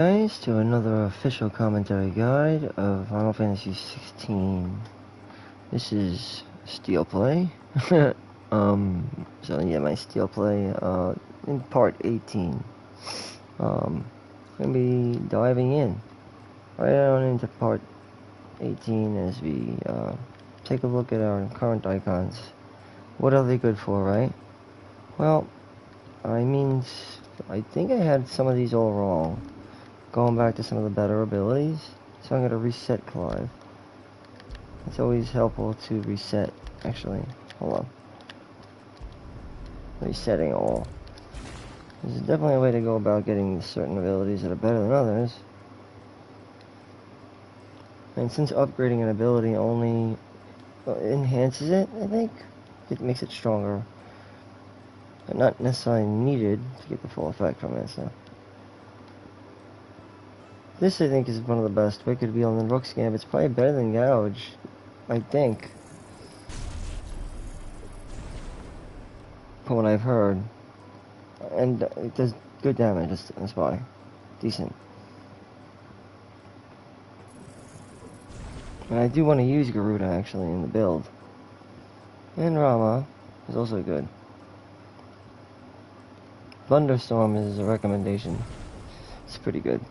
Guys, to another official commentary guide of Final Fantasy XVI. This is STEELEPLAY. So yeah, my STEELEPLay, in part 18. Gonna be diving in right on into part 18 as we take a look at our current icons. What are they good for, right? Well, I think I had some of these all wrong. Going back to some of the better abilities, so I'm going to reset Clive. It's always helpful to reset, actually. Hold on. Resetting all. This is definitely a way to go about getting certain abilities that are better than others. And since upgrading an ability only enhances it, I think it makes it stronger. But not necessarily needed to get the full effect from it, so. This, I think, is one of the best Wicked Wheel and Rook's Gambit. It's probably better than Gouge, I think. From what I've heard. And it does good damage, that's why. Decent. And I do want to use Garuda, actually, in the build. And Rama is also good. Thunderstorm is a recommendation. It's pretty good.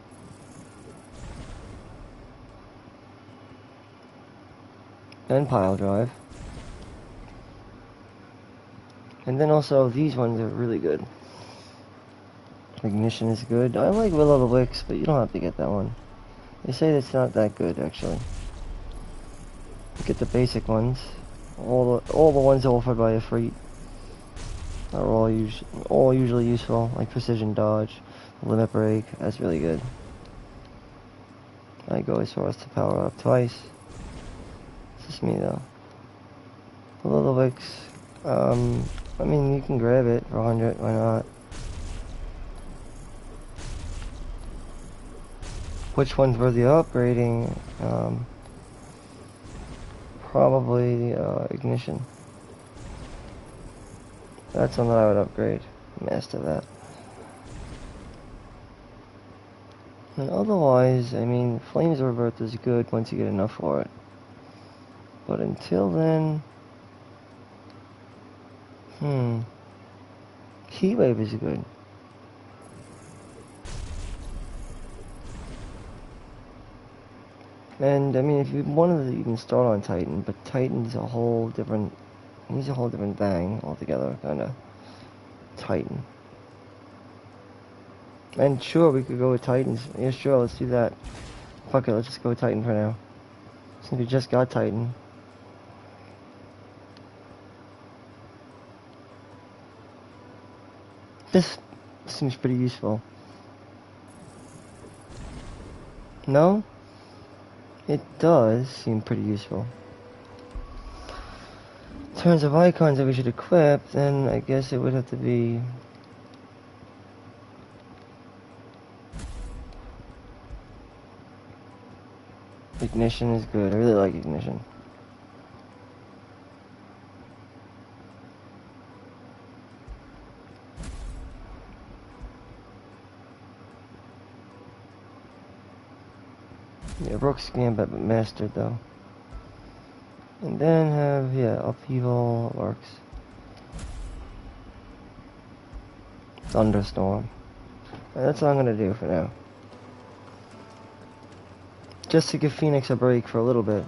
And Pile Drive. And then also, these ones are really good. Ignition is good. I like Will o' the Wisps, but you don't have to get that one. They say it's not that good, actually. Get the basic ones. All the ones offered by a Freet are all usually useful, like Precision Dodge, Limit Break. That's really good. I go as far as to power up twice. It's just me though. Will o' the Wisps. I mean, you can grab it for 100. Why not? Which one's worthy of upgrading? Probably Ignition. That's one that I would upgrade. Master that. And otherwise, I mean, Flames Rebirth is good once you get enough for it. But until then... Heatwave is good. And I mean, if you wanted to, you can start on Titan, but Titan's a whole different. He's a whole different thing altogether, kind of. Titan. And sure, we could go with Titans. Yeah, sure, let's do that. Fuck it, let's just go with Titan for now. Since we just got Titan. This seems pretty useful. No? It does seem pretty useful. In terms of icons that we should equip, then I guess it would have to be... Ignition is good. I really like Ignition. Yeah, Rook's Gambit mastered though. And then have, yeah, Upheaval works. Thunderstorm. That's all I'm gonna do for now. Just to give Phoenix a break for a little bit.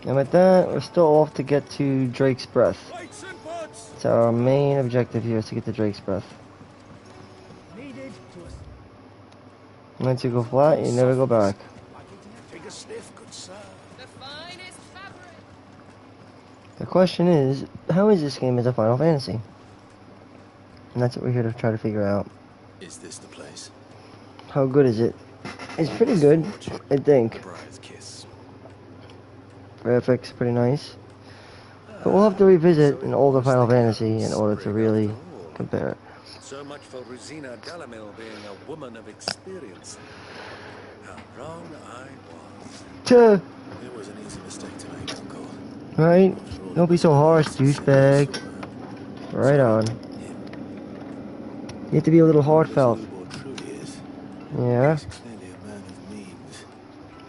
And with that, we're still off to get to Drake's Breath. It's our main objective here, is to get to Drake's Breath. Once you go flat, you never go back. The question is, how is this game as a Final Fantasy? And that's what we're here to try to figure out. Is this the place? How good is it? It's pretty good, I think. Graphics pretty nice. But we'll have to revisit an older Final Fantasy in order to really compare it. So much for Rosina Galamil being a woman of experience. How wrong I was. Tuh. It was an easy mistake to make, Uncle. Right? Don't be so harsh, douchebag. Right on. You have to be a little heartfelt. huh? He's clearly a man of means.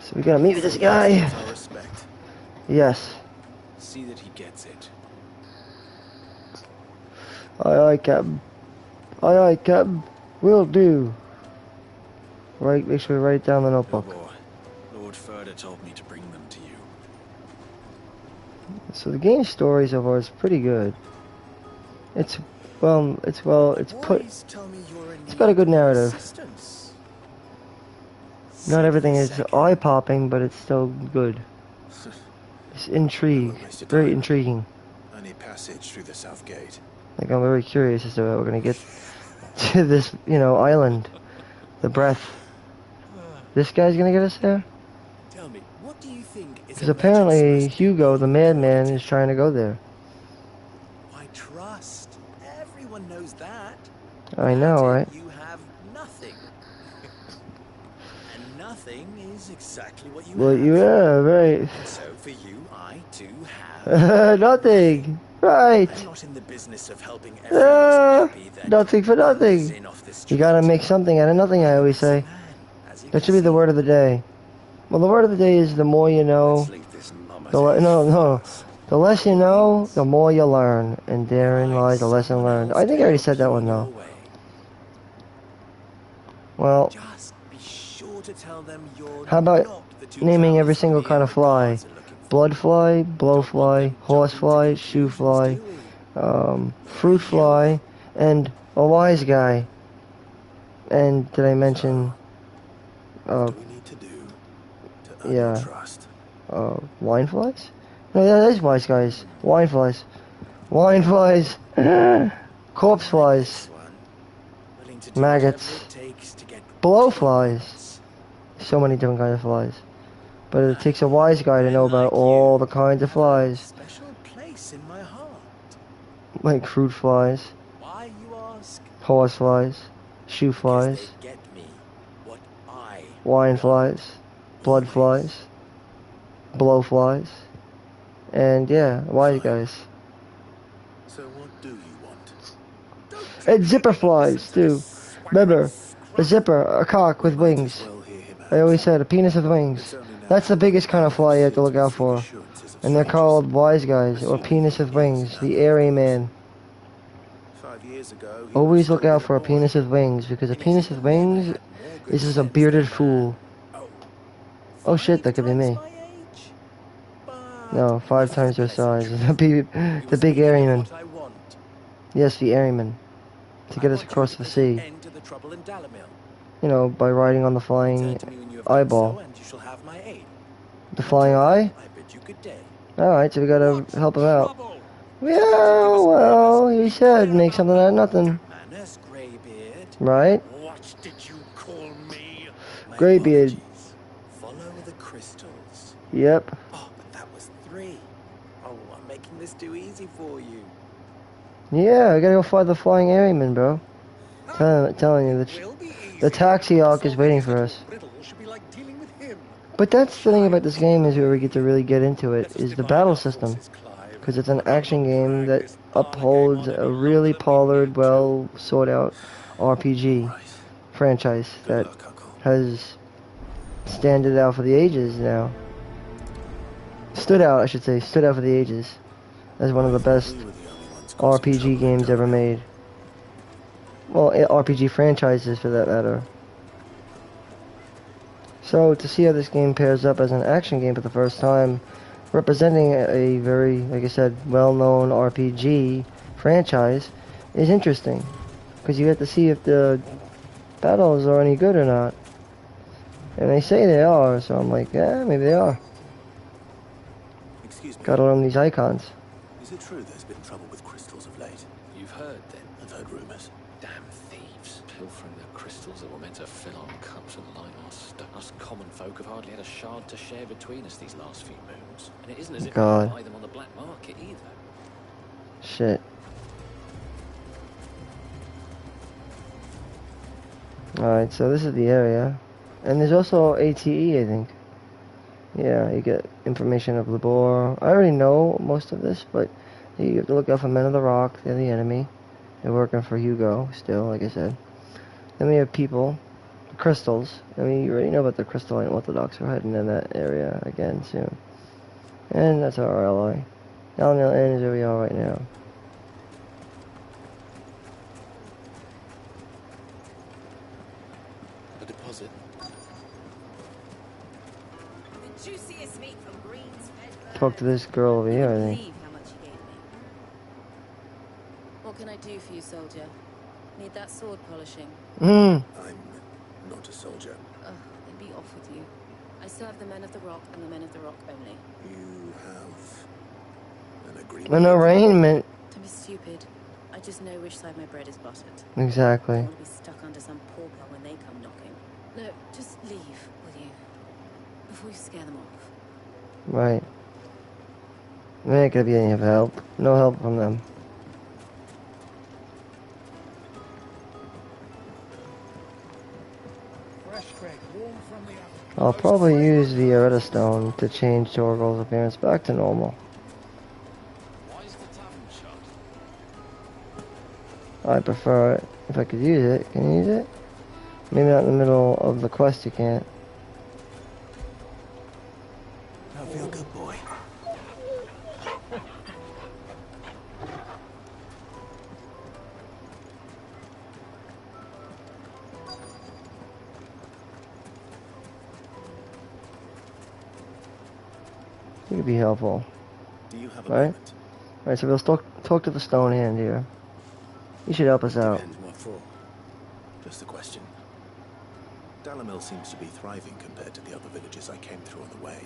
So we gotta meet with this guy. Our respect. Yes. See that he gets it. Aye, Captain. Aye, Captain. Will do. Right, make sure we write it down in the notebook. Lord Furder told me to bring them to you. So the game story so far is pretty good. It's got a good narrative. Not everything is eye-popping, but it's still good. It's intrigue, very intriguing. Only passage through the south gate. Like, I'm very curious as to how we're gonna get to this, island. The breath. This guy's gonna get us there? Tell me, what do you think is Because apparently Hugo, the madman, is trying to go there. Why trust? Everyone knows that. I know, right? You have nothing. And nothing is exactly what you have. Well, yeah, right. So for you, I too have Nothing. Right. I'm not in the business of helping everyone happy that Nothing for nothing. You gotta make something out of nothing, I always say. That should be the word of the day. Well, the word of the day is the more you know. The less you know, the more you learn. And therein lies the lesson learned. I think I already said that one, though. Well, Just be sure to tell them you're how about not the two naming every travelers single the kind of fly? guards are looking for. Blood fly, blow fly, horse fly, shoe fly, fruit fly, and a wise guy. And did I mention, What do we need to do to earn yeah. your trust? Wine flies? No, yeah, that is wise guys. Wine flies. Wine flies. Corpse flies. This one, willing to do Maggots. whatever it takes to get Blow flies. So many different kinds of flies. But it takes a wise guy to know about all the kinds of flies. special place in my heart. Like fruit flies, Why, you ask? horse flies, shoe Because flies, they get me what I wine flies, blood flies, blow flies, and yeah, wise guys. So what do you want? And zipper flies, too. Remember, a zipper, a cock with wings. Well, hear him out. I always said a penis with wings. That's the biggest kind of fly you have to look out for. And they're called wise guys, or penis with wings, the airy man. 5 years ago, he Always was look still out for a boy. penis with wings, because a penis with wings is just a bearded fool. Oh shit, that could be me. No, 5 times your size. The big airyman. Yes, the airyman. To get us across the sea. By riding on the flying eyeball. The flying eye? Alright, so we gotta help him out. Yeah, well, he said make something out of nothing. Right? What did you call me? Greybeard. Follow the crystals. Yep. Oh, but that was 3. Oh, I'm making this too easy for you. Yeah, I gotta go find the flying airyman, bro. Telling you, the taxi arc is waiting for us. But that's the thing about this game is where we get to really get into it, is the battle system. Because it's an action game that upholds a really polished, well sorted out RPG franchise that has stood out for the ages now. Stood out, I should say, stood out for the ages as one of the best RPG games ever made. Well, RPG franchises for that matter. So, to see how this game pairs up as an action game for the first time, representing a very, like I said, well-known RPG franchise, is interesting. Because you get to see if the battles are any good or not. And they say they are, so I'm like, yeah, maybe they are. Excuse me. Gotta learn these icons. Is it true there's been trouble with crystals of late? You've heard then? I've heard rumors. Damn thieves, pilfering the crystals that were meant to fill our cups and light our stuff. Us common folk have hardly had a shard to share between us these last few moons. And it isn't as if we God. buy them on the black market either. Shit. Alright, so this is the area. And there's also ATE, I think. Yeah, you get information of Labor. I already know most of this, but you have to look out for Men of the Rock. They're the enemy. They're working for Hugo, still, like I said. Then we have people. crystals. I mean, you already know about the crystalline orthodox. We're heading in that area again soon. And that's our ally. Downhill Inn is where we are right now. A deposit. The juiciest meat from Greens fed. Talk to this girl over here, I think. Believe how much you gave me. What can I do for you, soldier? Need that sword polishing? I'm not a soldier. Ugh, then be off with you. I serve the men of the rock and the men of the rock only. You have an agreement. An arraignment. Don't be stupid. I just know which side my bread is buttered. Exactly. I don't want to be stuck under some pauper when they come knocking. No, just leave, will you? Before you scare them off. Right. We ain't gonna be any help. No help from them. I'll probably use the Eretta Stone to change Torgal's appearance back to normal. Why is the tavern shut? I prefer it. If I could use it, can you use it? Maybe not in the middle of the quest you can't. I feel good, boy. It could be helpful. Do you have a Right? moment? Alright, so we'll talk to the stone hand here. He should help us out. Depends what for. Just a question. Dalamil seems to be thriving compared to the other villages I came through on the way.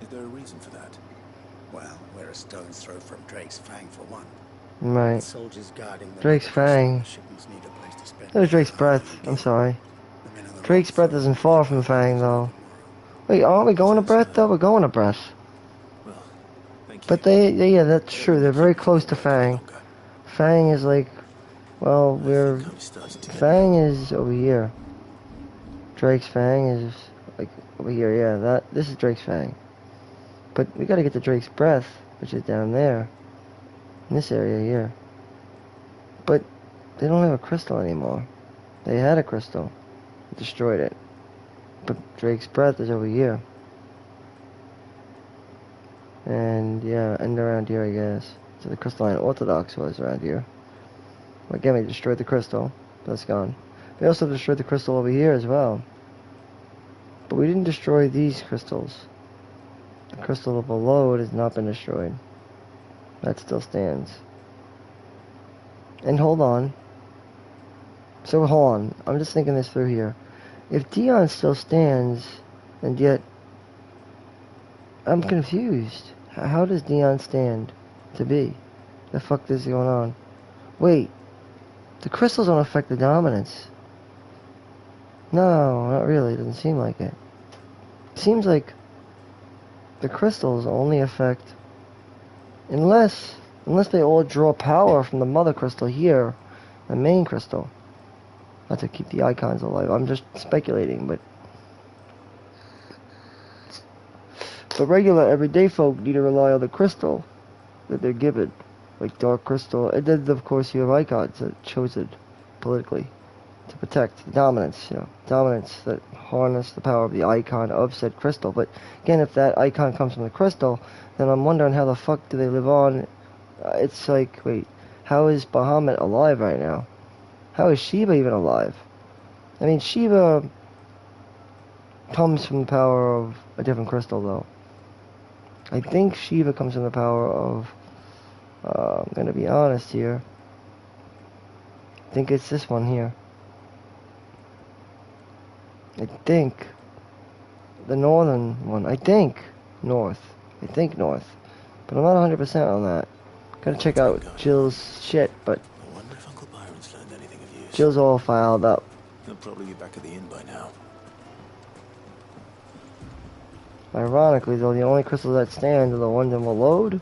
Is there a reason for that? Well, we're a stone's throw from Drake's Fang for one. Right. Soldiers guarding the Drake's Fang. shipments need a place to spend. That was Drake's Breath. I'm sorry. The men on the Drake's rock Breath throw isn't far from Fang, though. Wait, aren't we going to Breath, though? We're going to Breath. Well, thank you. But yeah, that's true. They're very close to Fang. Fang is like, well, Fang is over here. Drake's Fang is like over here. Yeah, this is Drake's Fang. But we gotta get to Drake's Breath, which is down there, in this area here. But they don't have a crystal anymore. They had a crystal, destroyed it. But Drake's Breath is over here. And yeah, and around here, I guess. So the crystalline orthodox was around here. Well, again, we destroyed the crystal. That's gone. We also destroyed the crystal over here as well. But we didn't destroy these crystals. The crystal below it has not been destroyed. That still stands. And hold on. So hold on. I'm just thinking this through here. If Dion still stands, and yet I'm confused. How does Dion stand to be? The fuck is going on? Wait. The crystals don't affect the dominance. No, not really. It doesn't seem like it. It seems like the crystals only affect, unless they all draw power from the mother crystal here, the main crystal. Not to keep the icons alive. I'm just speculating, but regular everyday folk need to rely on the crystal that they're given, like dark crystal. And then of course you have icons that chosen politically to protect the dominance, dominance that harness the power of the icon of said crystal. But again, if that icon comes from the crystal, then I'm wondering how the fuck do they live on? It's like, wait, how is Bahamut alive right now? How is Shiva even alive? I mean, Shiva comes from the power of a different crystal, though. I think Shiva comes from the power of, I'm going to be honest here, I think it's this one here. I think the northern one. I think north. But I'm not 100% on that. Gotta check out Jill's shit, but I wonder if Uncle Byron's learned anything of use. Jill's all filed up. He'll probably be back at the inn by now. Ironically, though, the only crystals that stand are the ones in the load.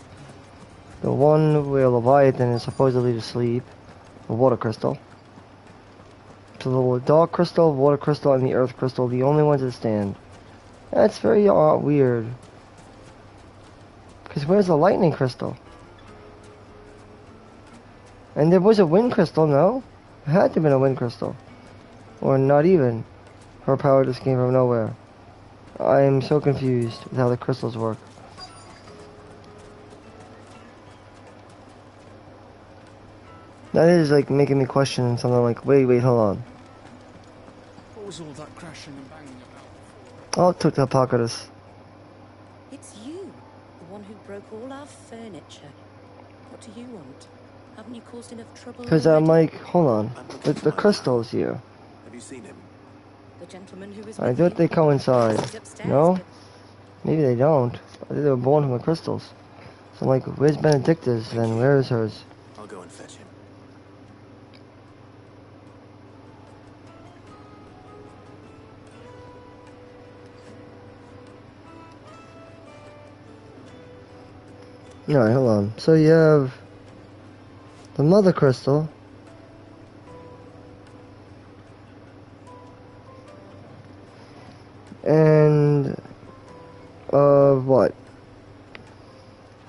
The one where Leviathan is supposedly to sleep. The water crystal. So the dark crystal, water crystal, and the earth crystal, the only ones that stand. That's very weird. Because where's the lightning crystal? And there was a wind crystal, no? It had to have been a wind crystal. Or not even. Her power just came from nowhere. I am so confused with how the crystals work. That is like making me question something like, wait, hold on. What was all that crashing and banging about before? Oh, took the Apocalypse. It's you, the one who broke all our furniture. What do you want? Haven't you caused enough trouble Because I'm already? like, hold on. I'm looking for The my crystal's here. Have you seen him? The gentleman who was I with thought you? they coincide. He's upstairs, No? but Maybe they don't. I think they were born from the crystals. So I'm like, where's Benedicta's then? Where is hers? I'll go and fetch him. Alright, hold on. So you have the mother crystal. And what?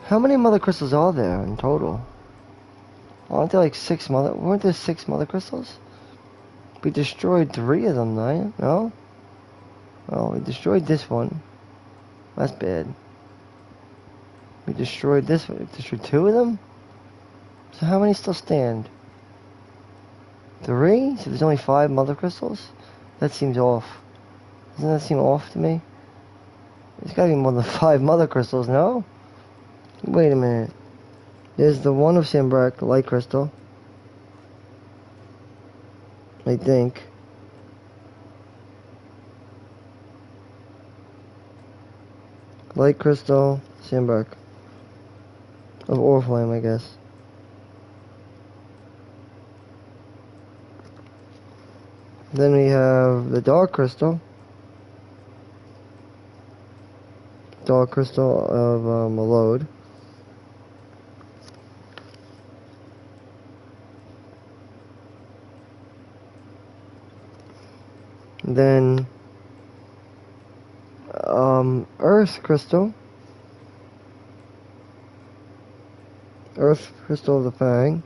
How many mother crystals are there in total? Aren't there like weren't there 6 mother crystals? We destroyed 3 of them, right? No? Well, we destroyed this one. That's bad. We destroyed this one. We destroyed 2 of them? So how many still stand? 3? So there's only 5 mother crystals? That seems off. Doesn't that seem off to me? There's gotta be more than 5 mother crystals, no? Wait a minute. There's the one of Sambrac, the light crystal. I think. Light crystal, Sambrac. Of Oriflame, I guess. Then we have the dark crystal. Dark crystal of Malode. Then Earth crystal. Earth crystal of the Fang.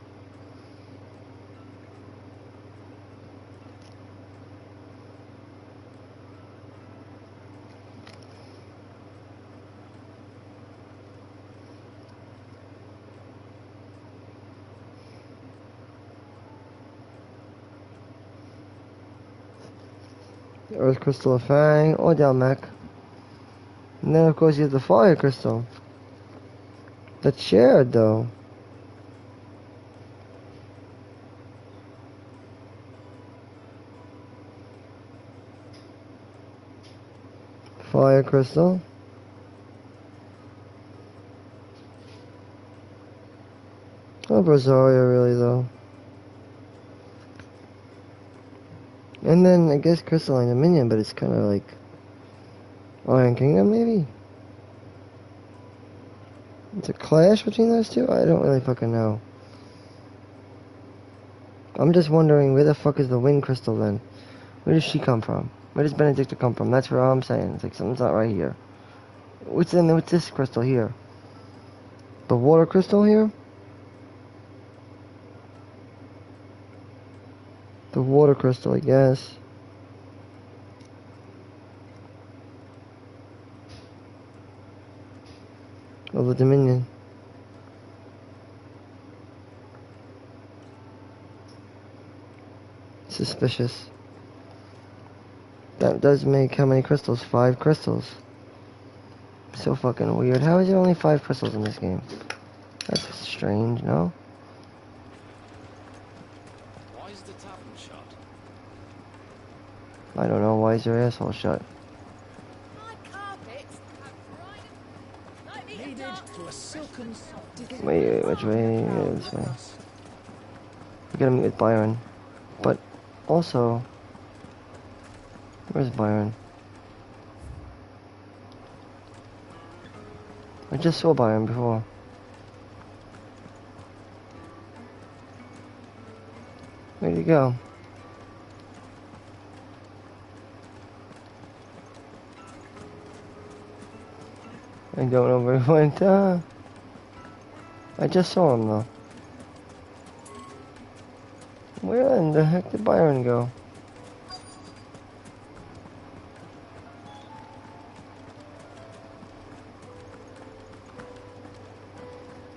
Earth crystal of Fang or Delmec. And then of course you have the fire crystal. That's shared though. Fire crystal. Oh, Brazaria really though. And then I guess Crystalline Dominion, but it's kind of like Iron Kingdom maybe? It's a clash between those two? I don't really fucking know. I'm just wondering where the fuck is the Wind Crystal then? Where does she come from? Where does Benedicta come from? That's what I'm saying. It's like something's not right here. What's this crystal here? The water crystal here? The water crystal, I guess. Of the Dominion. Suspicious. That does make how many crystals? 5 crystals. So fucking weird. How is there only 5 crystals in this game? That's strange, no? Why is the tavern shut? I don't know. Why is your asshole shut? my carpets have right. Needed to a silken soft. Wait, which way? Yeah, this way. We gotta meet with Byron. But also, where's Byron? I just saw Byron before. Where'd he go? I don't know where he went. I just saw him though. Where in the heck did Byron go?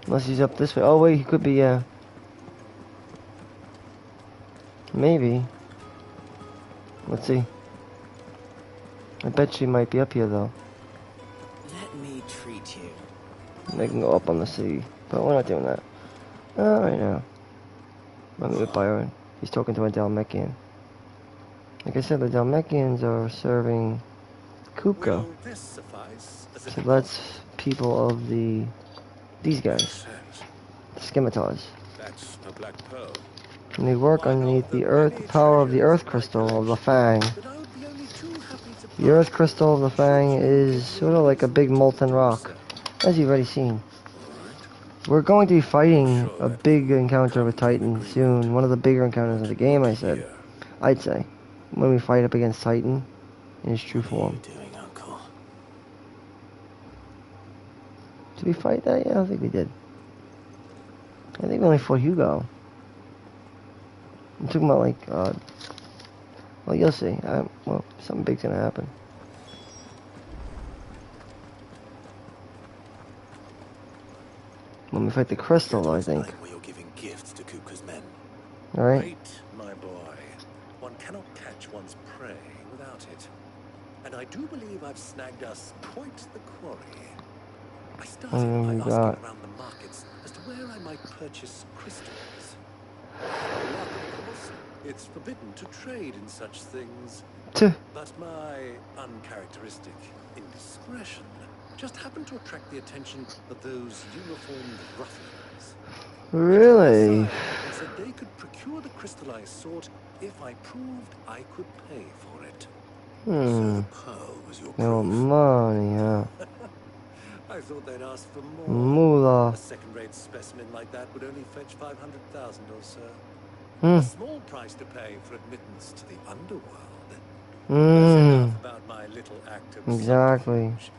Unless he's up this way. Oh wait, he could be, yeah. Maybe. Let's see. I bet she might be up here though. Let me treat you. They can go up on the sea, but we're not doing that. Not right now. Let me with Byron. He's talking to a Dalmatian. Like I said, the Dalmatians are serving Kupka. Will this suffice as a So that's people of these guys, the Scimitars. That's a black pearl. And they work underneath the earth, the power of the earth crystal of the Fang. But I would be only too happy to The earth crystal of the Fang is sort of like a big molten rock, as you've already seen. We're going to be fighting a big encounter with Titan soon. One of the bigger encounters of the game, I said. I'd say. When we fight up against Titan in his true form. What are you doing, Uncle? Did we fight that? Yeah, I think we did. I think we only fought Hugo. I'm talking about like, well, you'll see. Well, something big's gonna happen. When we fight the crystal, I think. Where you're giving gifts to Kupka's men. Alright? Wait, my boy. One cannot catch one's prey without it. And I do believe I've snagged us quite the quarry. I started by asking around the markets as to where I might purchase crystals. Luck, of course. It's forbidden to trade in such things. But my uncharacteristic indiscretion just happened to attract the attention of those uniformed ruffians. Really? They said they could procure the crystal I sought if I proved I could pay for it. So the pearl was your No proof. money, huh? I thought they'd ask for more. Moolah. A second-rate specimen like that would only fetch 500,000 or so. Hmm. A small price to pay for admittance to the underworld. That's Hmm. enough about my little act of Exactly. subterfuge.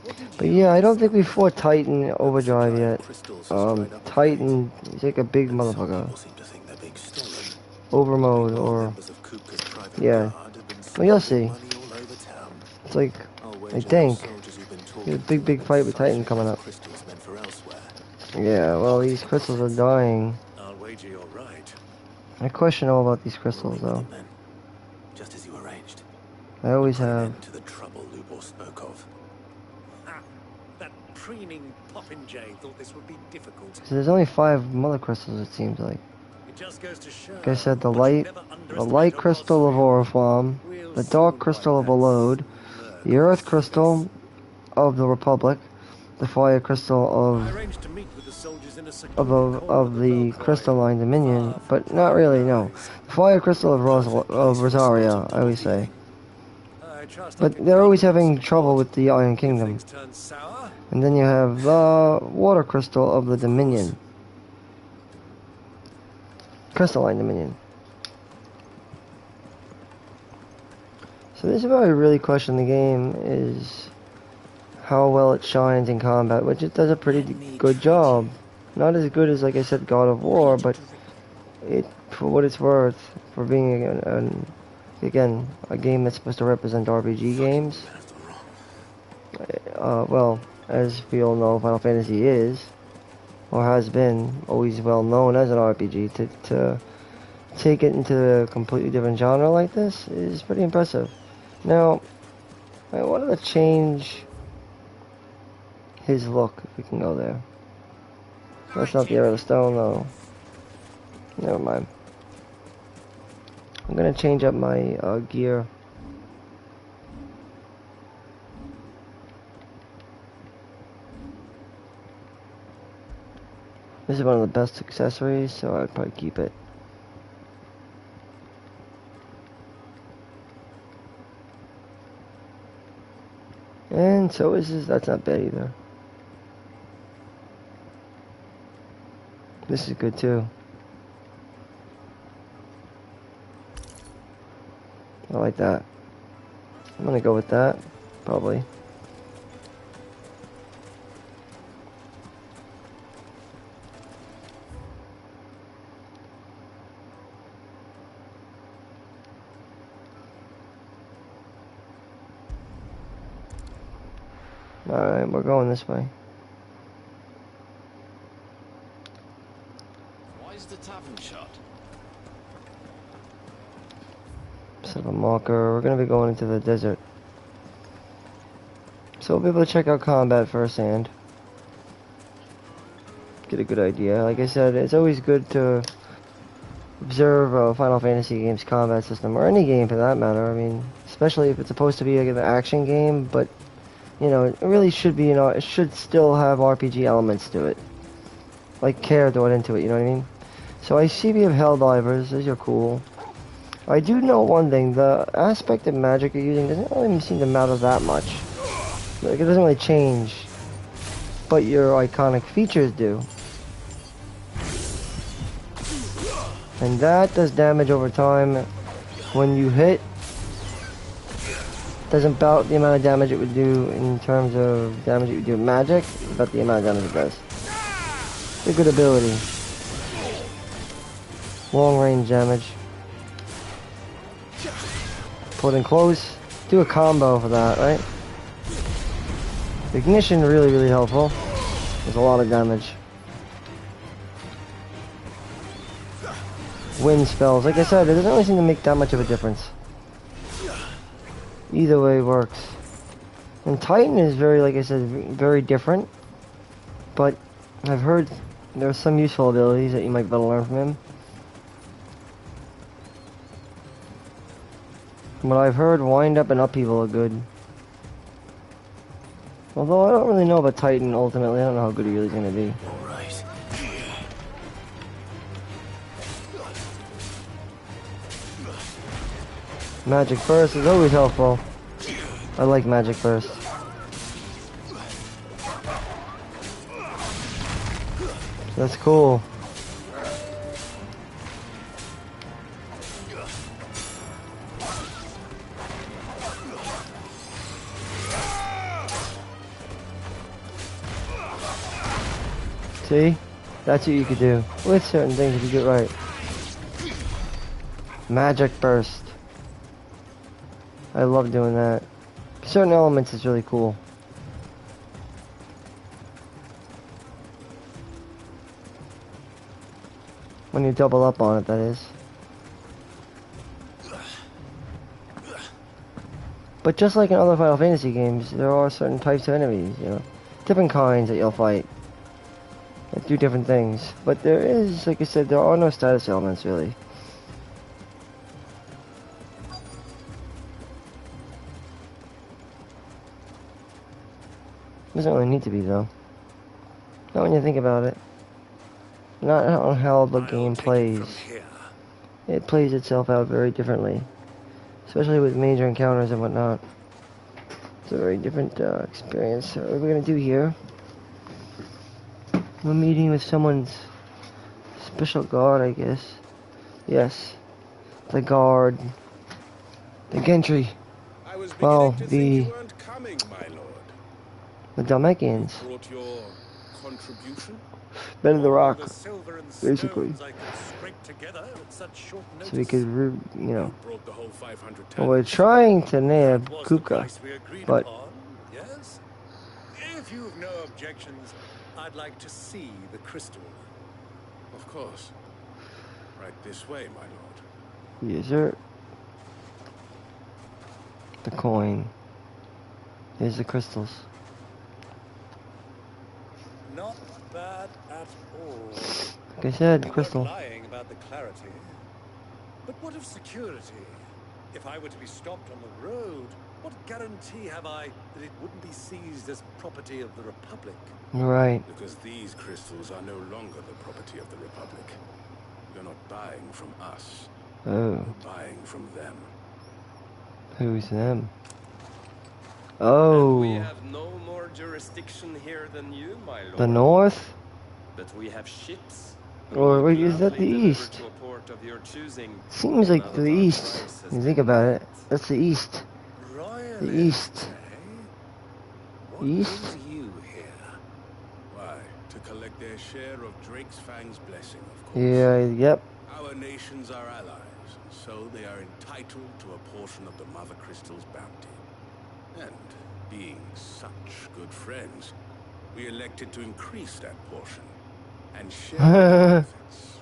What did But you yeah, I don't think we discover? fought Titan Overdrive yet. Crystals has dried up Titan, he's like a big and some motherfucker. people seem to think they're being stolen. Overmode, Meanwhile, or members of Kupka's private yeah. guard have been Well, you'll spending see. money all over town. It's like, I'll I wager think, those soldiers you've been there's talking a to big have fight with Titan precisely coming what up. crystals meant for elsewhere. Yeah, well, these crystals are dying. I'll wager you're right. I question all about these We're crystals, away with though. it, then. Just as you arranged. I always Put an have. end to the trouble Lubor spoke of. Ah, that preening popinjay thought this would be difficult. So there's only 5 mother crystals, it seems like. It just goes to show. Like I said, the one should light, never the underestimate light a crystal of Rosfield. Oriflamme, We'll the dark soon crystal of wipe that Alode, smirk the off earth his crystal face. of the Republic, the fire crystal I arranged to meet with the soldiers in a of secluded corner of the Beltway, crystalline Dominion, far from but not really. No, eyes. the fire crystal of Perfect place for a Rosaria, smarter I always double say. I trust I But can they're always count on having some trouble support with the Iron if Kingdom. things turn sour. And then you have the water crystal of the Dominion. Crystalline Dominion. So this is where I really question the game, is how well it shines in combat, which it does a pretty good job. Not as good as, like I said, God of War, but it, for what it's worth, for being again, a game that's supposed to represent RPG games. Well, as we all know, Final Fantasy is, or has been, always well known as an RPG. To take it into a completely different genre like this is pretty impressive. Now, I wanted to change his look, if we can go there. That's not the Heir of the Stone, though. Never mind. I'm gonna change up my gear. This is one of the best accessories, so I'd probably keep it. And so is this. That's not bad either. This is good too. I like that. I'm gonna go with that, probably. Alright, we're going this way. marker. We're gonna be going into the desert. So we'll be able to check out combat firsthand. Get a good idea. Like I said, it's always good to observe a Final Fantasy game's combat system, or any game for that matter. I mean, especially if it's supposed to be like an action game, but you know, it really should be, you know, it should still have RPG elements to it. Like care thrown into it, you know what I mean? So I see we have Helldivers, those are cool. I do know one thing, the aspect of magic you're using doesn't really seem to matter that much. Like, it doesn't really change, but your iconic features do. And that does damage over time. When you hit, doesn't about the amount of damage it would do in terms of damage it would do with magic, about the amount of damage it does. It's a good ability. Long range damage. Put in close. Do a combo for that, right? Ignition really, really helpful. There's a lot of damage. Wind spells. Like I said, it doesn't really seem to make that much of a difference. Either way works. And Titan is very, like I said, very different. But I've heard there are some useful abilities that you might be able to learn from him. From what I've heard, wind up and upheaval are good. Although I don't really know about Titan ultimately, I don't know how good he really is going to be. Alright. Magic Burst is always helpful. I like Magic Burst. That's cool. See? That's what you could do with certain things if you get right. Magic Burst. I love doing that. Certain elements is really cool. When you double up on it, that is. But just like in other Final Fantasy games, there are certain types of enemies, you know. Different kinds that you'll fight. That do different things. But there is, like I said, there are no status elements, really. Doesn't really need to be, though. Not when you think about it. Not on how the game plays. It plays itself out very differently. Especially with major encounters and whatnot. It's a very different experience. So what are we going to do here? We're meeting with someone's special guard, I guess. Yes. The guard. The Gentry. Well, the Dalmatians. Bed of the rock, basically. So we could, you know. Well, we're trying to nab Kuka, but. Yes? If you've no objections, I'd like to see the crystal. Of course. Right this way, my lord. Yes, sir. The coin. Here's the crystals. Not bad at all. Like I said, You crystal. weren't lying about the clarity. But what of security? If I were to be stopped on the road, what guarantee have I that it wouldn't be seized as property of the Republic? Right. Because these crystals are no longer the property of the Republic. You're not buying from us. Oh. You're buying from them. Who's them? Oh. We have no more jurisdiction here than you, my lord. The north? But we have ships. Or wait, is that the east? To a port of your choosing. Seems like the east. When you think about it, that's the east. Royal The east. What East? brings you here? Why? To collect their share of Drake's Fang's blessing, of course. Yeah, yep. Our nations are allies, and so they are entitled to a portion of the Mother Crystal's bounty. And being such good friends, we elected to increase that portion and share the benefits.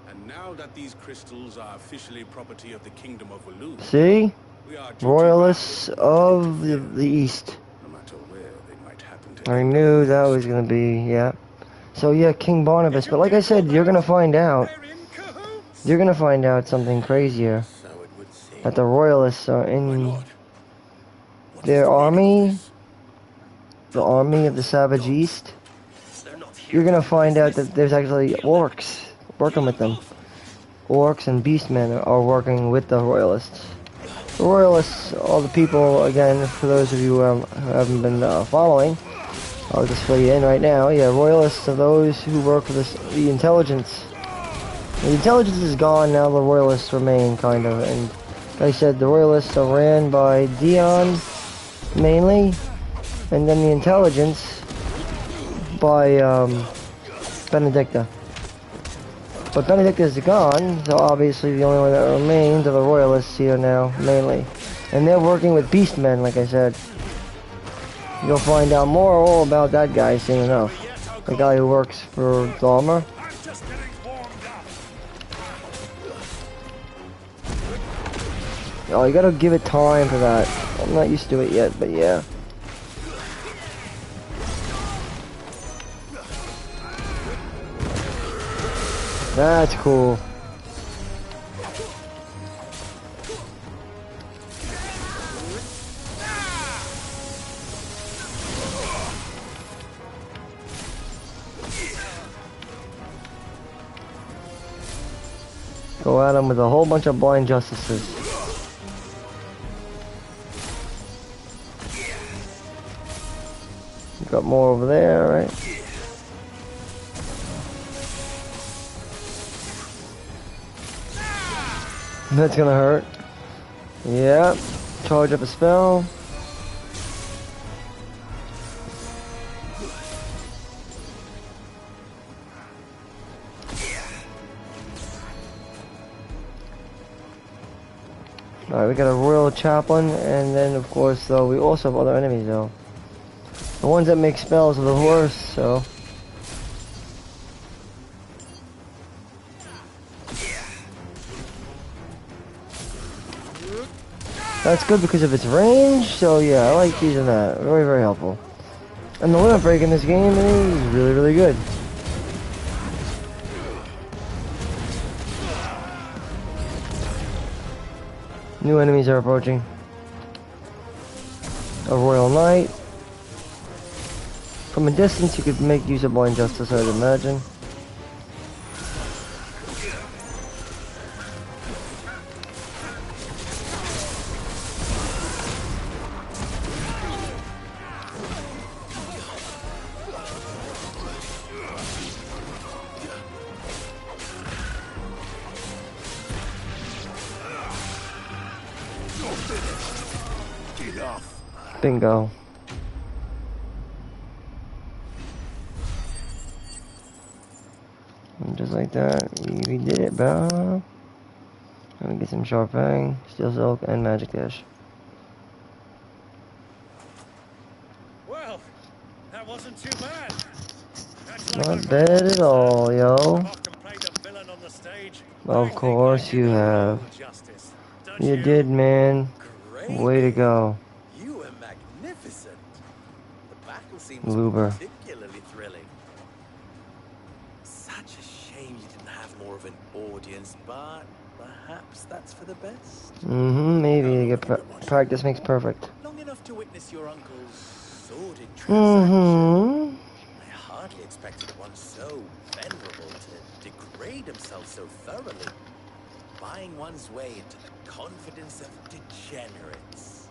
And Now that these crystals are officially property of the Kingdom of Walloon, See? we are Royalists of the East. no matter where they might happen to I end knew up that next. was gonna be, yeah. So yeah, King Barnabas, but like I said, you're gonna find out. You're gonna find out something crazier. So it would seem. That the Royalists are My in lord, what is their the meaning of army, this? the army of the Savage East. You're gonna find out that there's actually orcs working with them. Orcs and beastmen are working with the Royalists. The Royalists are the people, again, for those of you who haven't been following, I'll just fill you in right now. Yeah, Royalists are those who work for the intelligence. The intelligence is gone, now the Royalists remain, kind of. And like I said, the Royalists are ran by Dion, mainly, and then the intelligence by Benedicta. But Benedicta is gone, so obviously the only one that remains are the Royalists here now, mainly. And they're working with Beastmen, like I said. You'll find out more all about that guy soon enough. The guy who works for Dahmer. Oh, you gotta give it time for that. I'm not used to it yet, but yeah. That's cool. Go at him with a whole bunch of blind justices. Got more over there, right? That's gonna hurt. Yep. Charge up a spell. Alright, we got a Royal Chaplain, and then of course, though, we also have other enemies, though. The ones that make spells are the worst, so. That's good because of its range, so yeah, I like using that. Very, very helpful. And the limit break in this game is really, really good. New enemies are approaching. A Royal Knight. From a distance, you could make use of Blind Justice, I'd imagine. Bingo. And just like that, we did it, bro. Let me get some Sharp Fang, Steel Silk, and Magic Dash. Well, that wasn't too bad. Not bad at all, yo. Of course you have. You did, man. Way to go. You were magnificent. The battle seems Luber. particularly thrilling. Such a shame you didn't have more of an audience, but perhaps that's for the best. Maybe practice makes perfect. Long enough to witness your uncle's sordid transaction. I hardly expected one so venerable to degrade himself so thoroughly, buying one's way into the confidence of degenerates.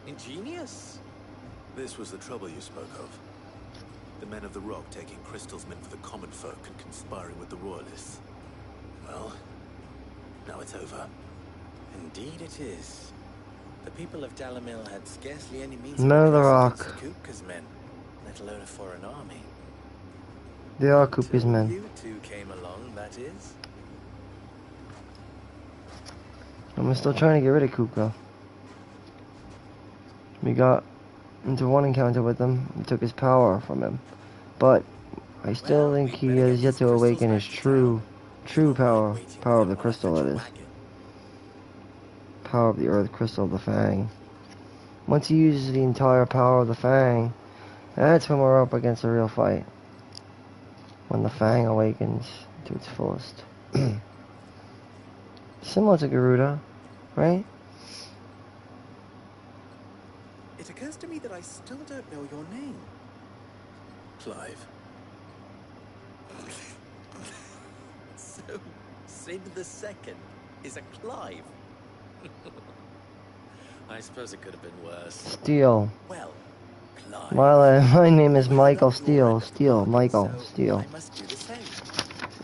Ingenious? This was the trouble you spoke of. The men of the Rock taking crystals meant for the common folk and conspiring with the Royalists. Well, now it's over. Indeed it is. The people of Dalamil had scarcely any means Men of the against Rock. Kupka's men, let alone a foreign army. They are Kupka's men. You two came along, that is. And we're still trying to get rid of Kupka. We got into one encounter with him and took his power from him. But I still think he has yet to awaken his true True power. Power of the crystal, that is. Power of the earth crystal of the Fang. Once you use the entire power of the Fang, that's when we're up against a real fight. When the Fang awakens to its fullest. Similar to Garuda, right? It occurs to me that I still don't know your name. Clive. So, Sid the Second is a Clive. I suppose it could have been worse. Steele. Well, Clive. My name is Michael Steele. Steele. Michael Steele. I must do the same.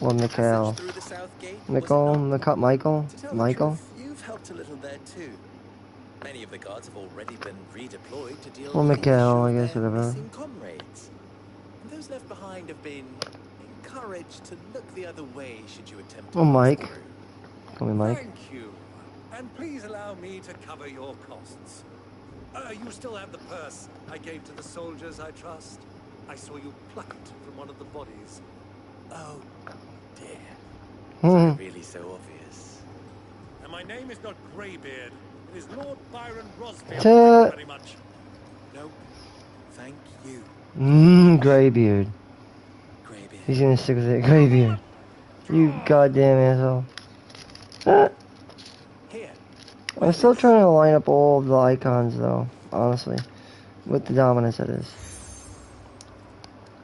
Or Mikhail. Passage through the south gate, Michael. was it not? Michael. To tell the Michael. truth, you've helped a little there too. Many of the guards have already been redeployed to deal Or with the Mikhail, I issue of guess, their whatever. missing comrades. And those left behind have been encouraged to look the other way should you attempt to Oh, Mike. pass through. Call me Mike. Thank you. And please allow me to cover your costs. You still have the purse I gave to the soldiers, I trust. I saw you pluck it from one of the bodies. Oh, dear. Hmm. Really so obvious. And my name is not Greybeard. It is Lord Byron Rosfield. Thank Ta- you very much. No, thank you, Greybeard. Greybeard. He's gonna stick with it. Greybeard. You goddamn asshole. Here. I'm still trying to line up all of the icons, though, honestly. With the dominance, that is.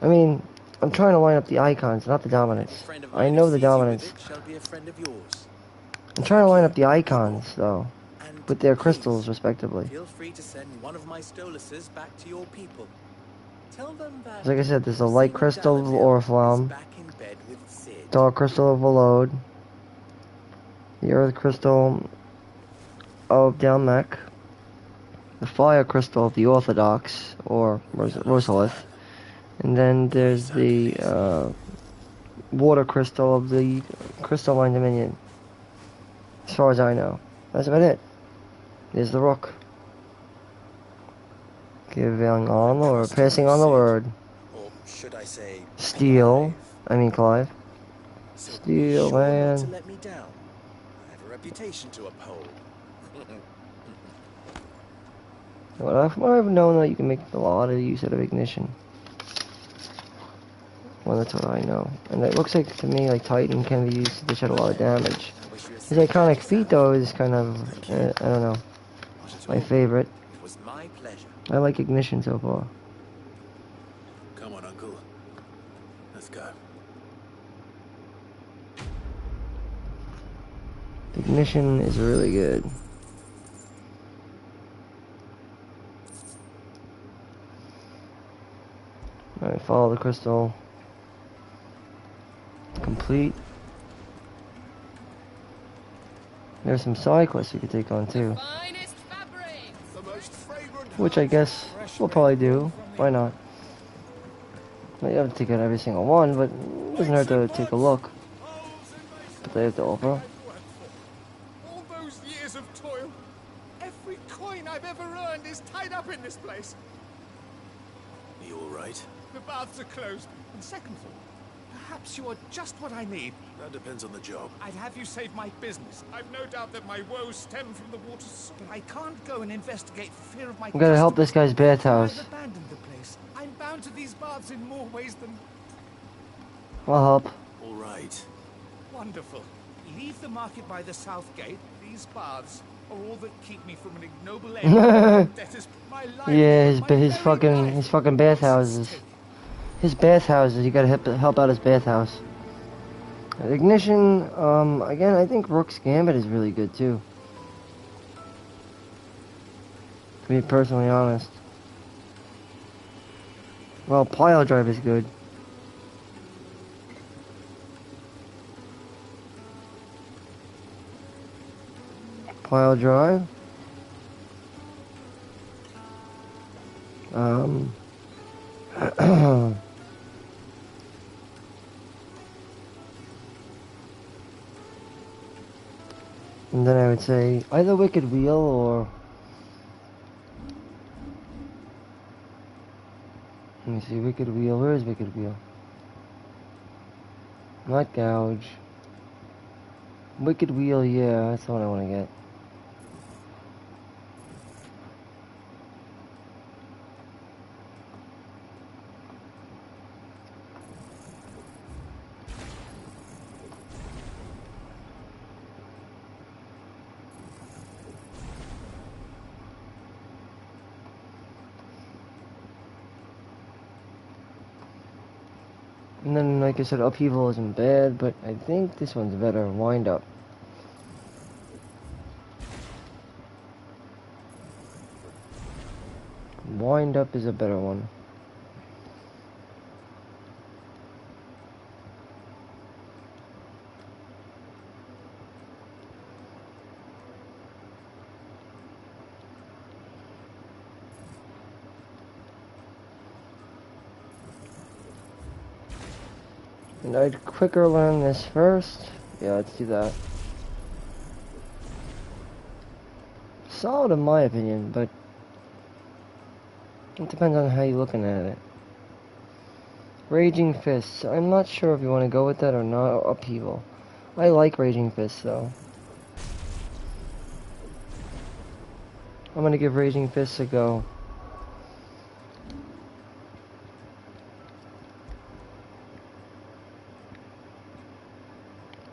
I mean, I'm trying to line up the icons, not the dominance. I know the dominance. Shall be a friend of yours. I'm trying to line up the icons, though. And With their please, crystals, respectively. feel free to send one of my Stoluses back to your people. Tell them that. Like I said, there's a light crystal of Oriflamme, Back in bed with Sid. dark crystal of Volode, the earth crystal of Delmec, the fire crystal of the Orthodox, or Rosalith, and then there's the water crystal of the Crystalline Dominion. As far as I know. That's about it. There's the rook. Giving on or passing on the word. Or should I say Steele. Clive. So Steele, sure man. not to let me down. I have a reputation to uphold. Well, I've known that you can make a lot of use out of ignition. Well, that's what I know. And it looks like to me like Titan can be used to dish out a lot of damage. His iconic feat though is kind of, I don't know, my favorite. It was my pleasure. I like ignition so far. Come on, Uncle. Let's go. Ignition is really good. Alright, follow the crystal. Complete. There's some side quests you could take on too. Which I guess we'll probably do. Why not? You have to take out every single one, but it doesn't hurt to take a look. But they have to offer. All those years of toil, every coin I've ever earned is tied up in this place. Are you all right? The baths are closed. And second thought, perhaps you are just what I need. That depends on the job. I'd have you save my business. I've no doubt that my woes stem from the water's... But I can't go and investigate for fear of my... I'm gonna help this guy's bathhouse. I've abandoned the place. I'm bound to these baths in more ways than... I'll help. All right. Wonderful. Leave the market by the south gate. These baths are all that keep me from an ignoble end. That is my life. Yeah, my very his fucking bathhouses. His bathhouses, you gotta help out his bathhouse. Ignition, again, I think Rook's Gambit is really good too. To be personally honest. Well, Pile Drive is good. Pile Drive. And then I would say either Wicked Wheel or... Let me see, Wicked Wheel. Where is Wicked Wheel? Not Gouge. Wicked Wheel, yeah, that's the one I want to get. And then, like I said, Upheaval isn't bad, but I think this one's better. Wind Up. Wind Up is a better one. And I'd quicker learn this first. Yeah, let's do that. Solid in my opinion, but it depends on how you're looking at it. Raging Fists. I'm not sure if you want to go with that or not. Upheaval. I like Raging Fists though. I'm gonna give Raging Fists a go.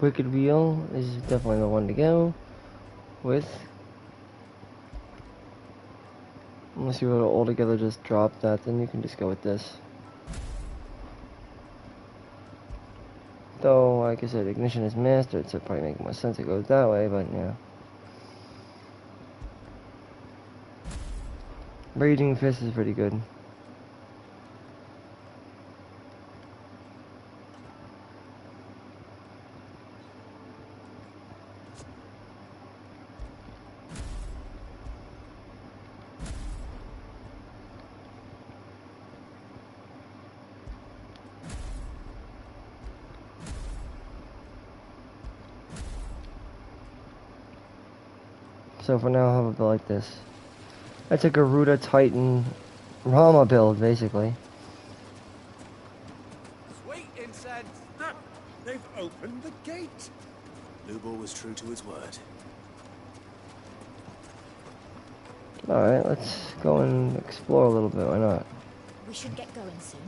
Wicked Wheel is definitely the one to go with. Unless you would altogether just drop that, then you can just go with this. Though, like I said, Ignition is mastered, so it probably makes more sense to go that way, but yeah. Raging Fist is pretty good. So for now, I'll have a build like this. I took a Garuda Titan Rama build, basically. Sweet incense! Ah, they've opened the gate! Lubor was true to his word. Alright, let's go and explore a little bit, why not? We should get going soon.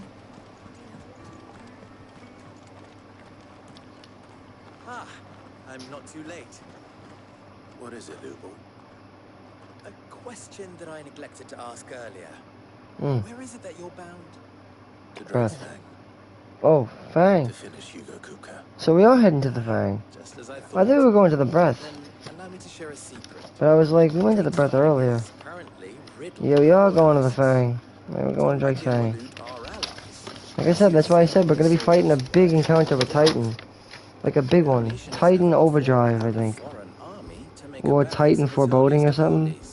Ah, I'm not too late. What is it, Lubor? A question that I neglected to ask earlier. Where is it that you're bound? To Breath. Fang. Oh, Fang. To finish Hugo Kuka. So we are heading to the Fang. Just as I I thought. thought we were going to the Breath. Then allow me to share a secret. But I was like, we went to the Breath earlier. Apparently, riddled Yeah, we are going to the Fang. Yeah, we're going to Drake's Fang. elude our allies. Like I said, that's why I said we're going to be fighting a big encounter with Titan. Like a big one. Titan Overdrive, I think. Foreign army to make Or a balance Titan of its Foreboding or earliest something. abilities.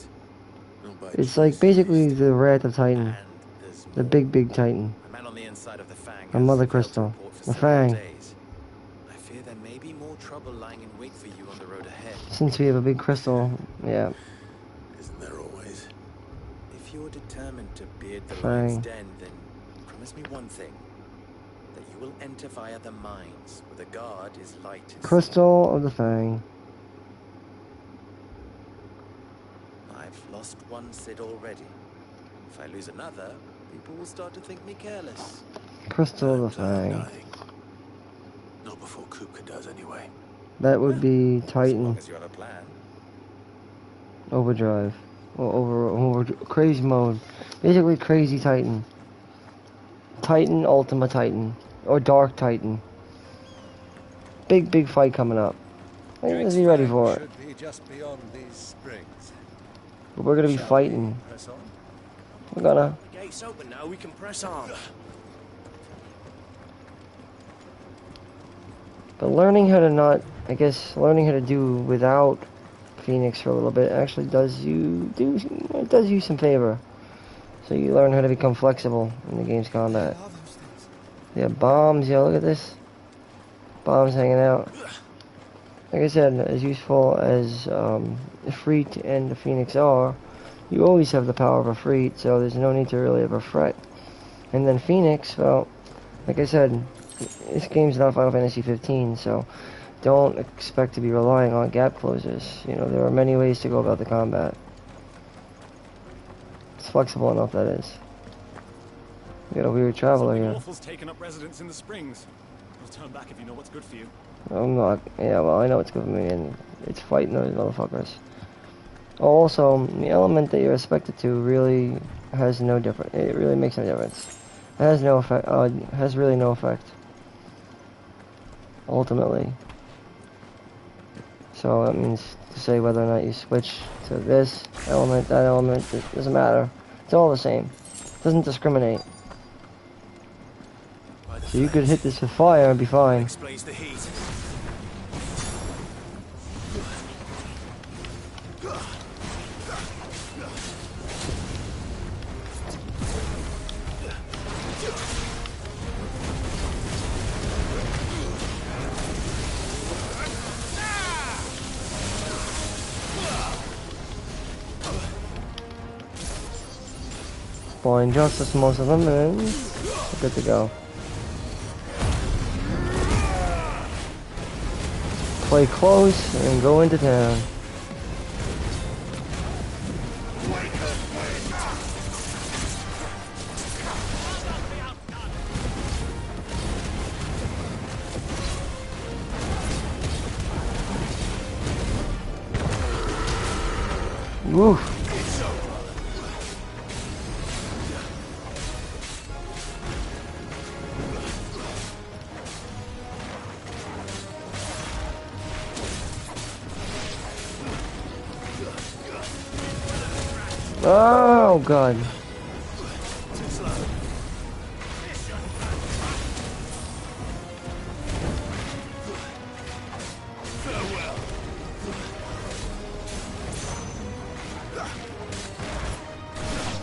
It's like basically the Wrath of Titan. And there's The more. big Titan. A man on the inside of the Fang A has Mother failed to Crystal. report for The several Fang. days. I fear there may be more trouble lying in wait for you on the road ahead. Since we have a big crystal, yeah. Isn't there always? If you're determined to beard the Fang. lion's den, then promise me one thing. That you will enter via the mines, where the guard is light as Crystal of the Fang. I've lost one Cid already. If I lose another, people will start to think me careless. Crystal of the I'm Fang. dying. Not before Kuka does, anyway. That would be So long Titan as you have a plan. Overdrive. Or over crazy mode. Basically crazy Titan. Titan Ultima Titan. Or Dark Titan. Big fight coming up. Let's be ready for it. Should be just beyond these springs. But we're gonna be Shall we fighting. press on? We're gonna. The gate's open now, we can press on. But learning how to not, I guess, learning how to do without Phoenix for a little bit actually does you some favor. So you learn how to become flexible in the game's combat. Yeah, bombs, yeah, look at this. Bombs hanging out. Like I said, as useful as Ifrit and the Phoenix are, you always have the power of a Ifrit, so there's no need to really ever fret. And then Phoenix, well, like I said, this game's not Final Fantasy 15, so don't expect to be relying on gap closers. You know, there are many ways to go about the combat. It's flexible enough, that is. We got a weird traveler here. Awful's taken up residence in the springs. You'll turn back if you know what's good for you. I'm not. Yeah, well, I know what's good for me, and it's fighting those motherfuckers. Also, the element that you're expected to really has no difference. It really makes no difference. It has no effect. Has really no effect. Ultimately. So that means to say whether or not you switch to this element, that element, it doesn't matter. It's all the same. It doesn't discriminate. So you could hit this with fire and be fine. Explains the heat. Blind Justice most of them, and good to go. Play close and go into town. Woof. Oh god.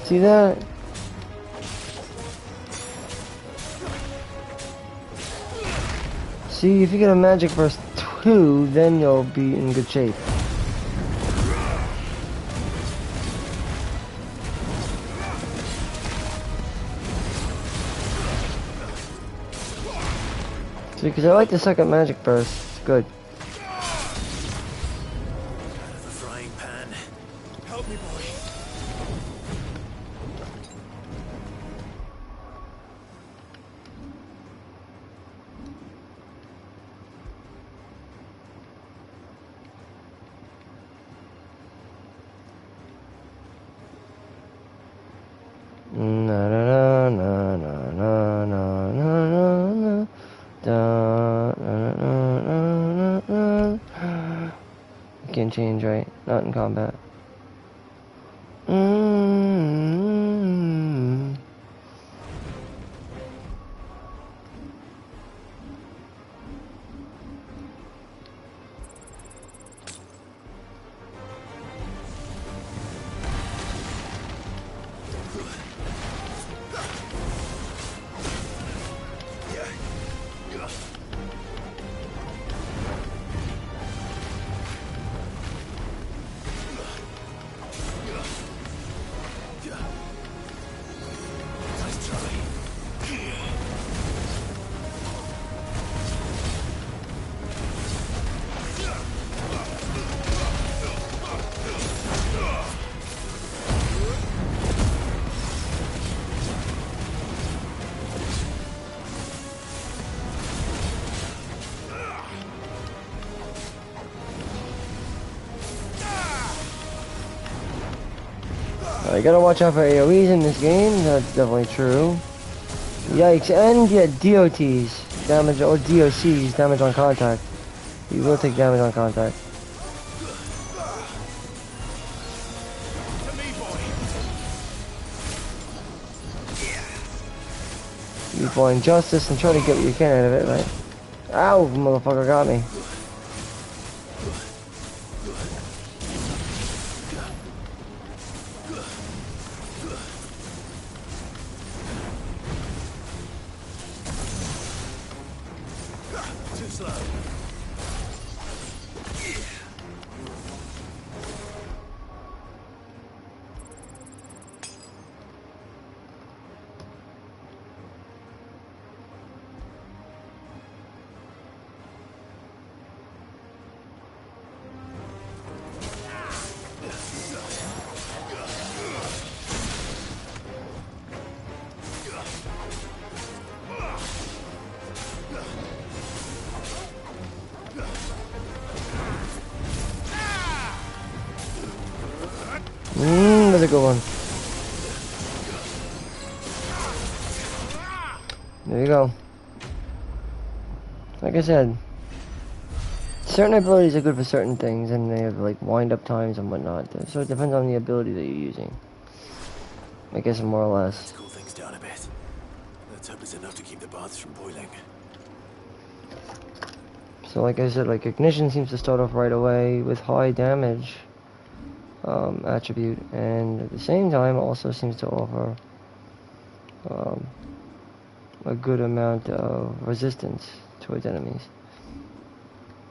See that? See, if you get a magic burst 2, then you'll be in good shape. See, because I like the second magic burst. It's good. Frying pan. Help me, boy. Na na na na na na na na na da na na na na na. You can't change, right? Not in combat. You gotta watch out for AoEs in this game, that's definitely true. Yikes, and yeah, DOTs, damage, or DOCs, damage on contact. You will take damage on contact. You find justice and try to get what you can out of it, right? Ow, motherfucker got me. was a good one. There you go. Like I said, certain abilities are good for certain things, and they have like wind-up times and whatnot. So it depends on the ability that you're using. I guess more or less. Let's cool things down a bit. Let's hope it's enough to keep the baths from boiling. So like I said, like ignition seems to start off right away with high damage attribute, and at the same time also seems to offer a good amount of resistance towards enemies.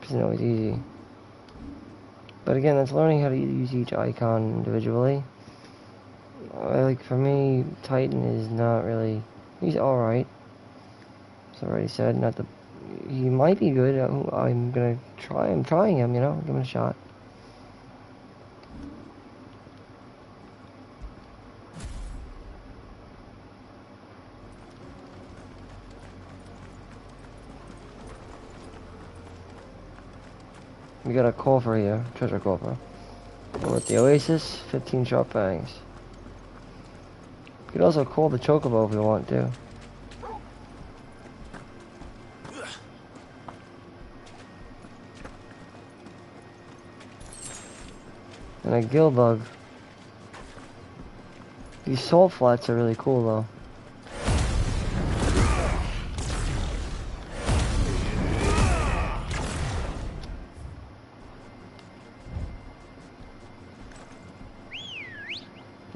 It's not always easy. But again, that's learning how to use each icon individually. Like for me, Titan is not really. He's alright. As I already said, not the. He might be good. I'm gonna try. I'm trying him. You know, give him a shot. We got a coffer here, treasure coffer. We're at the Oasis, 15 sharp fangs. You could also call the chocobo if you want to. And a gill bug. These salt flats are really cool though.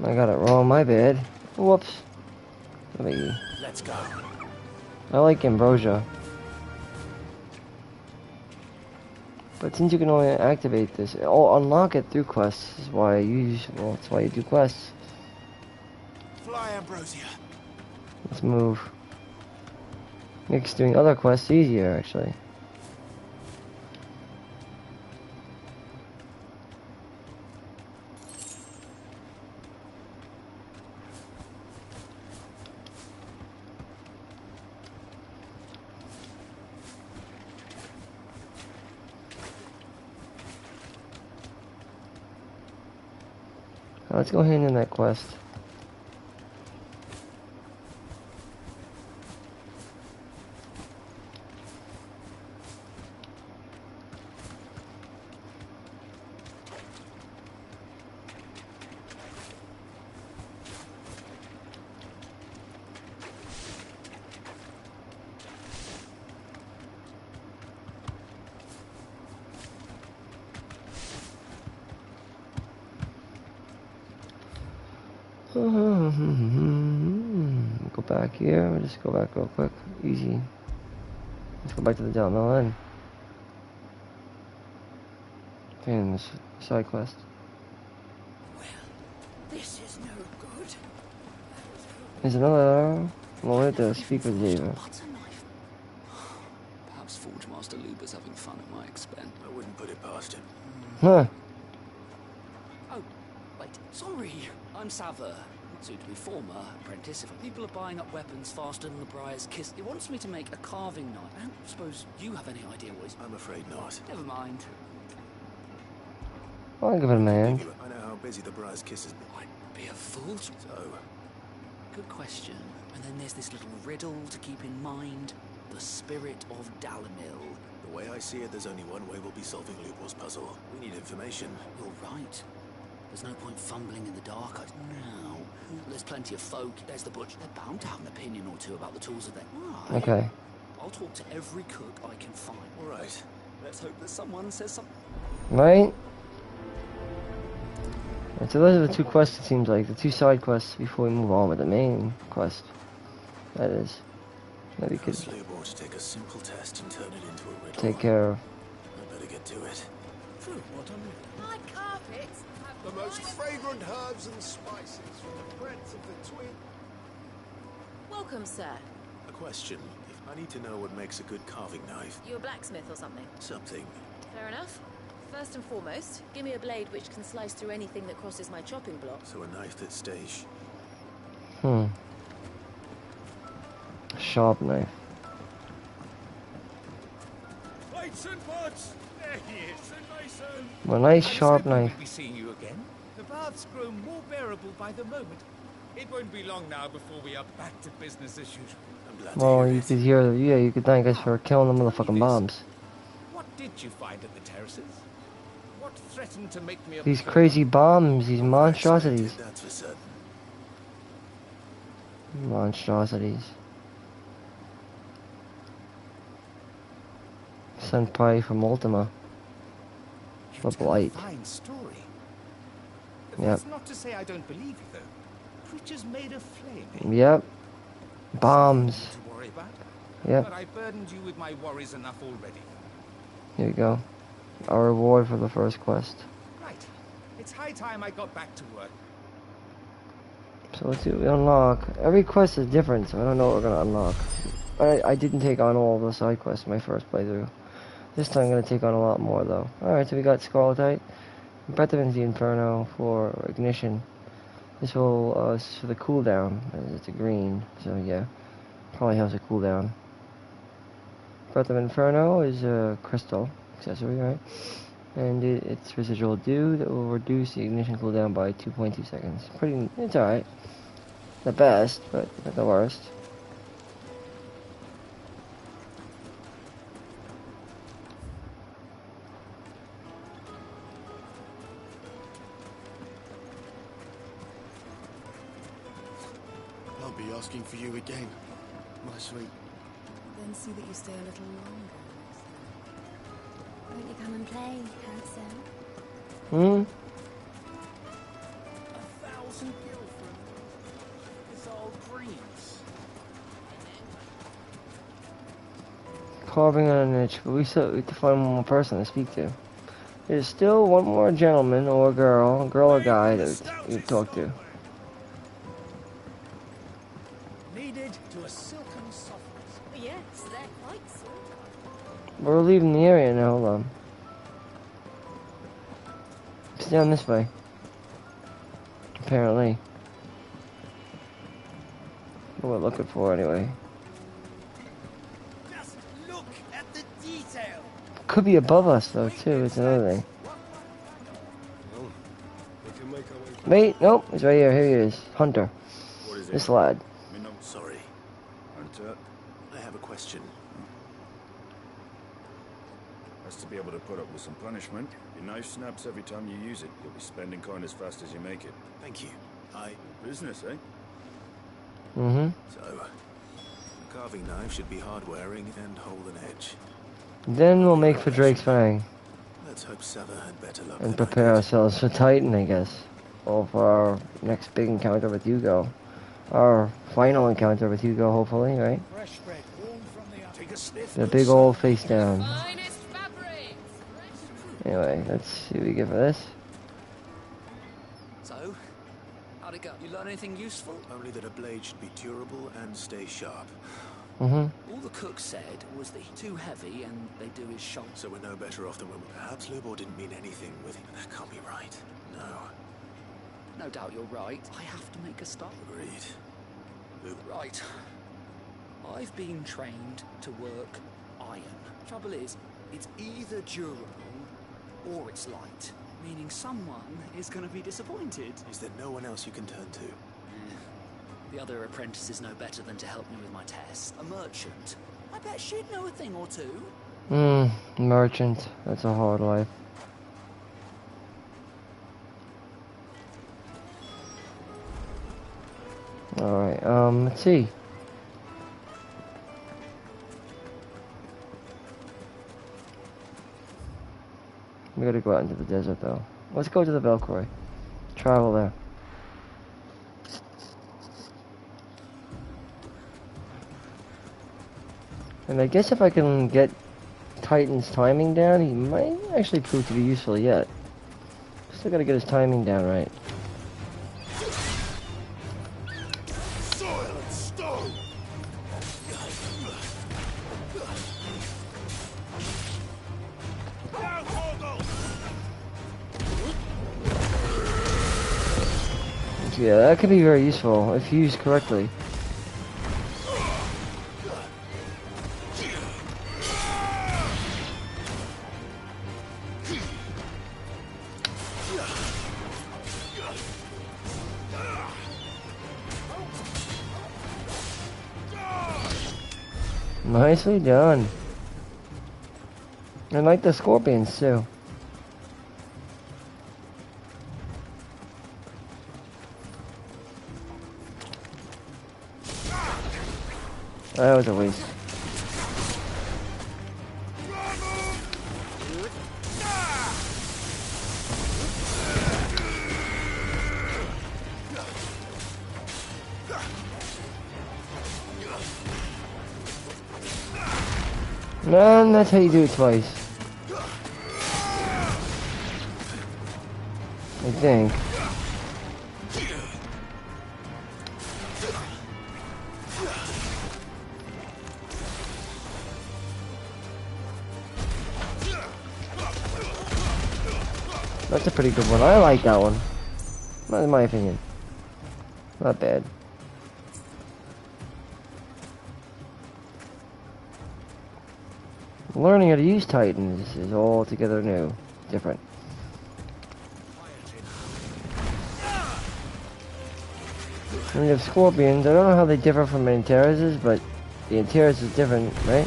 I got it wrong, my bad. Whoops. Let's go. I like ambrosia. But since you can only activate this, unlock it through quests. This is why I use, well, that's why you do quests. Fly, Ambrosia. Let's move. Makes doing other quests easier, actually. Let's go hand in that quest. Go back here. We'll just go back real quick. Easy. Let's go back to the Delano Inn. And this side quest. Well, this is no good. There's another. Well, we have to speak with David. Perhaps Forge Master Luber's having fun at my expense. I wouldn't put it past him. Huh. Oh, wait, sorry. I'm Sava, soon to be former apprentice. If people are buying up weapons faster than the Briar's Kiss, he wants me to make a carving knife. I don't suppose you have any idea what he's... I'm afraid not. Never mind. I'll give it a man. I know how busy the Briar's Kiss has been. I'd be a fool to... So... Good question. And then there's this little riddle to keep in mind. The spirit of Dalamil. The way I see it, there's only one way we'll be solving Lubor's puzzle. We need information. You're right. There's no point fumbling in the dark. No. There's plenty of folk. There's the butcher. They're bound to have an opinion or two about the tools of their... Right. Okay. I'll talk to every cook I can find. All right. Let's hope that someone says something. Right? And so those are the two quests, it seems like. The two side quests before we move on with the main quest. That is. That we could Lubor to take a simple test and turn it into a riddle. take care of. I better get to it. What a minute. My carpets have The most fragrant herbs and spices from the breadth of the twin. Welcome, sir. A question. I need to know what makes a good carving knife. You a blacksmith or something? Something. Fair enough. First and foremost, give me a blade which can slice through anything that crosses my chopping block. So a knife that stays. Sharp knife. Plates and pots! There he is, St. Mason! A nice I sharp said we knife. would be seeing you again. The baths grow more bearable by the moment. It won't be long now before we are back to business as usual. I'm glad Well, to hear you it. could hear, yeah, you could thank us for killing the motherfucking bombs. What did you find at the terraces? What threatened to make me a These pauper? crazy bombs, these monstrosities. Unexpected, that's for certain. Monstrosities. Sent probably from Ultima. You The tell a blight. fine story. Yep. That's not to say I don't believe you, though. Creatures made of flame. Eh? Yep. Bombs. Something to worry about. Yep. But I burdened you with my worries enough already. Here you go. Our reward for the first quest. Right. It's high time I got back to work. So let's see what we unlock. Every quest is different, so I don't know what we're gonna unlock. I didn't take on all the side quests in my first playthrough. This time I'm gonna take on a lot more though. Alright, so we got Scarletite. Breath of the Inferno for ignition. This will, this is for the cooldown. It's a green, so yeah. Probably has a cooldown. Breath of Inferno is a crystal accessory, right? And its residual dew that will reduce the ignition cooldown by 2.2 seconds. It's alright. The best, but not the worst. I'll be asking for you again, my sweet. Then see that you stay a little longer. Won't you come and play, handsome? Hmm? 1,000 guildford. It's all greens. Carving on a niche, but we still have to find one more person to speak to. There's still one more gentleman or girl or guy that you talk to. Needed to a silken softness. Yes, they're quite soft. We're leaving the area now, hold on. It's down this way. Apparently. What we're looking for anyway. Just look at the detail. Could be above us though too, it's another thing. Well, we can make our way back. Wait, nope, he's right here, here he is. Hunter. What is it? This lad. Sorry. Hunter I have a question. has to be able to put up with some punishment. Your knife snaps every time you use it. You'll be spending coin as fast as you make it. Thank you. Business, eh? Mm-hmm. So, a carving knife should be hard-wearing and hold an edge. Then we'll make for Drake's Fang. Let's hope Sever had better luck And than I prepare did. ourselves for Titan, I guess. Or for our next big encounter with Hugo. Our final encounter with Hugo, hopefully, right? Fresh bread, warm from the take a sniff. The big old face down. Finest fabrics. Anyway, let's see what we get for this. So, how'd it go? You learn anything useful? Only that a blade should be durable and stay sharp. Mm-hmm. All the cook said was that he's too heavy and they do his shoulder. So we're no better off than when perhaps Lubor didn't mean anything with him. That can't be right. No. No doubt you're right. I have to make a start. Agreed. Right. I've been trained to work iron. Trouble is, it's either durable or it's light. Meaning someone is going to be disappointed. Is there no one else you can turn to? The other apprentices know better than to help me with my test. A merchant. I bet she'd know a thing or two. Merchant. That's a hard life. Alright, let's see. We gotta go out into the desert though. Let's go to the Valkyrie. Travel there. And I guess if I can get Titan's timing down, he might actually prove to be useful yet. Still gotta get his timing down right. Soil and stone. Yeah, that could be very useful if used correctly. Nicely done. I like the scorpions too. That was a waste. Man, that's how you do it twice. I think. That's a pretty good one. I like that one. That's my opinion. Not bad. Learning how to use Titans is altogether new. Different. And you have Scorpions. I don't know how they differ from Antares, but the Antares is different, right?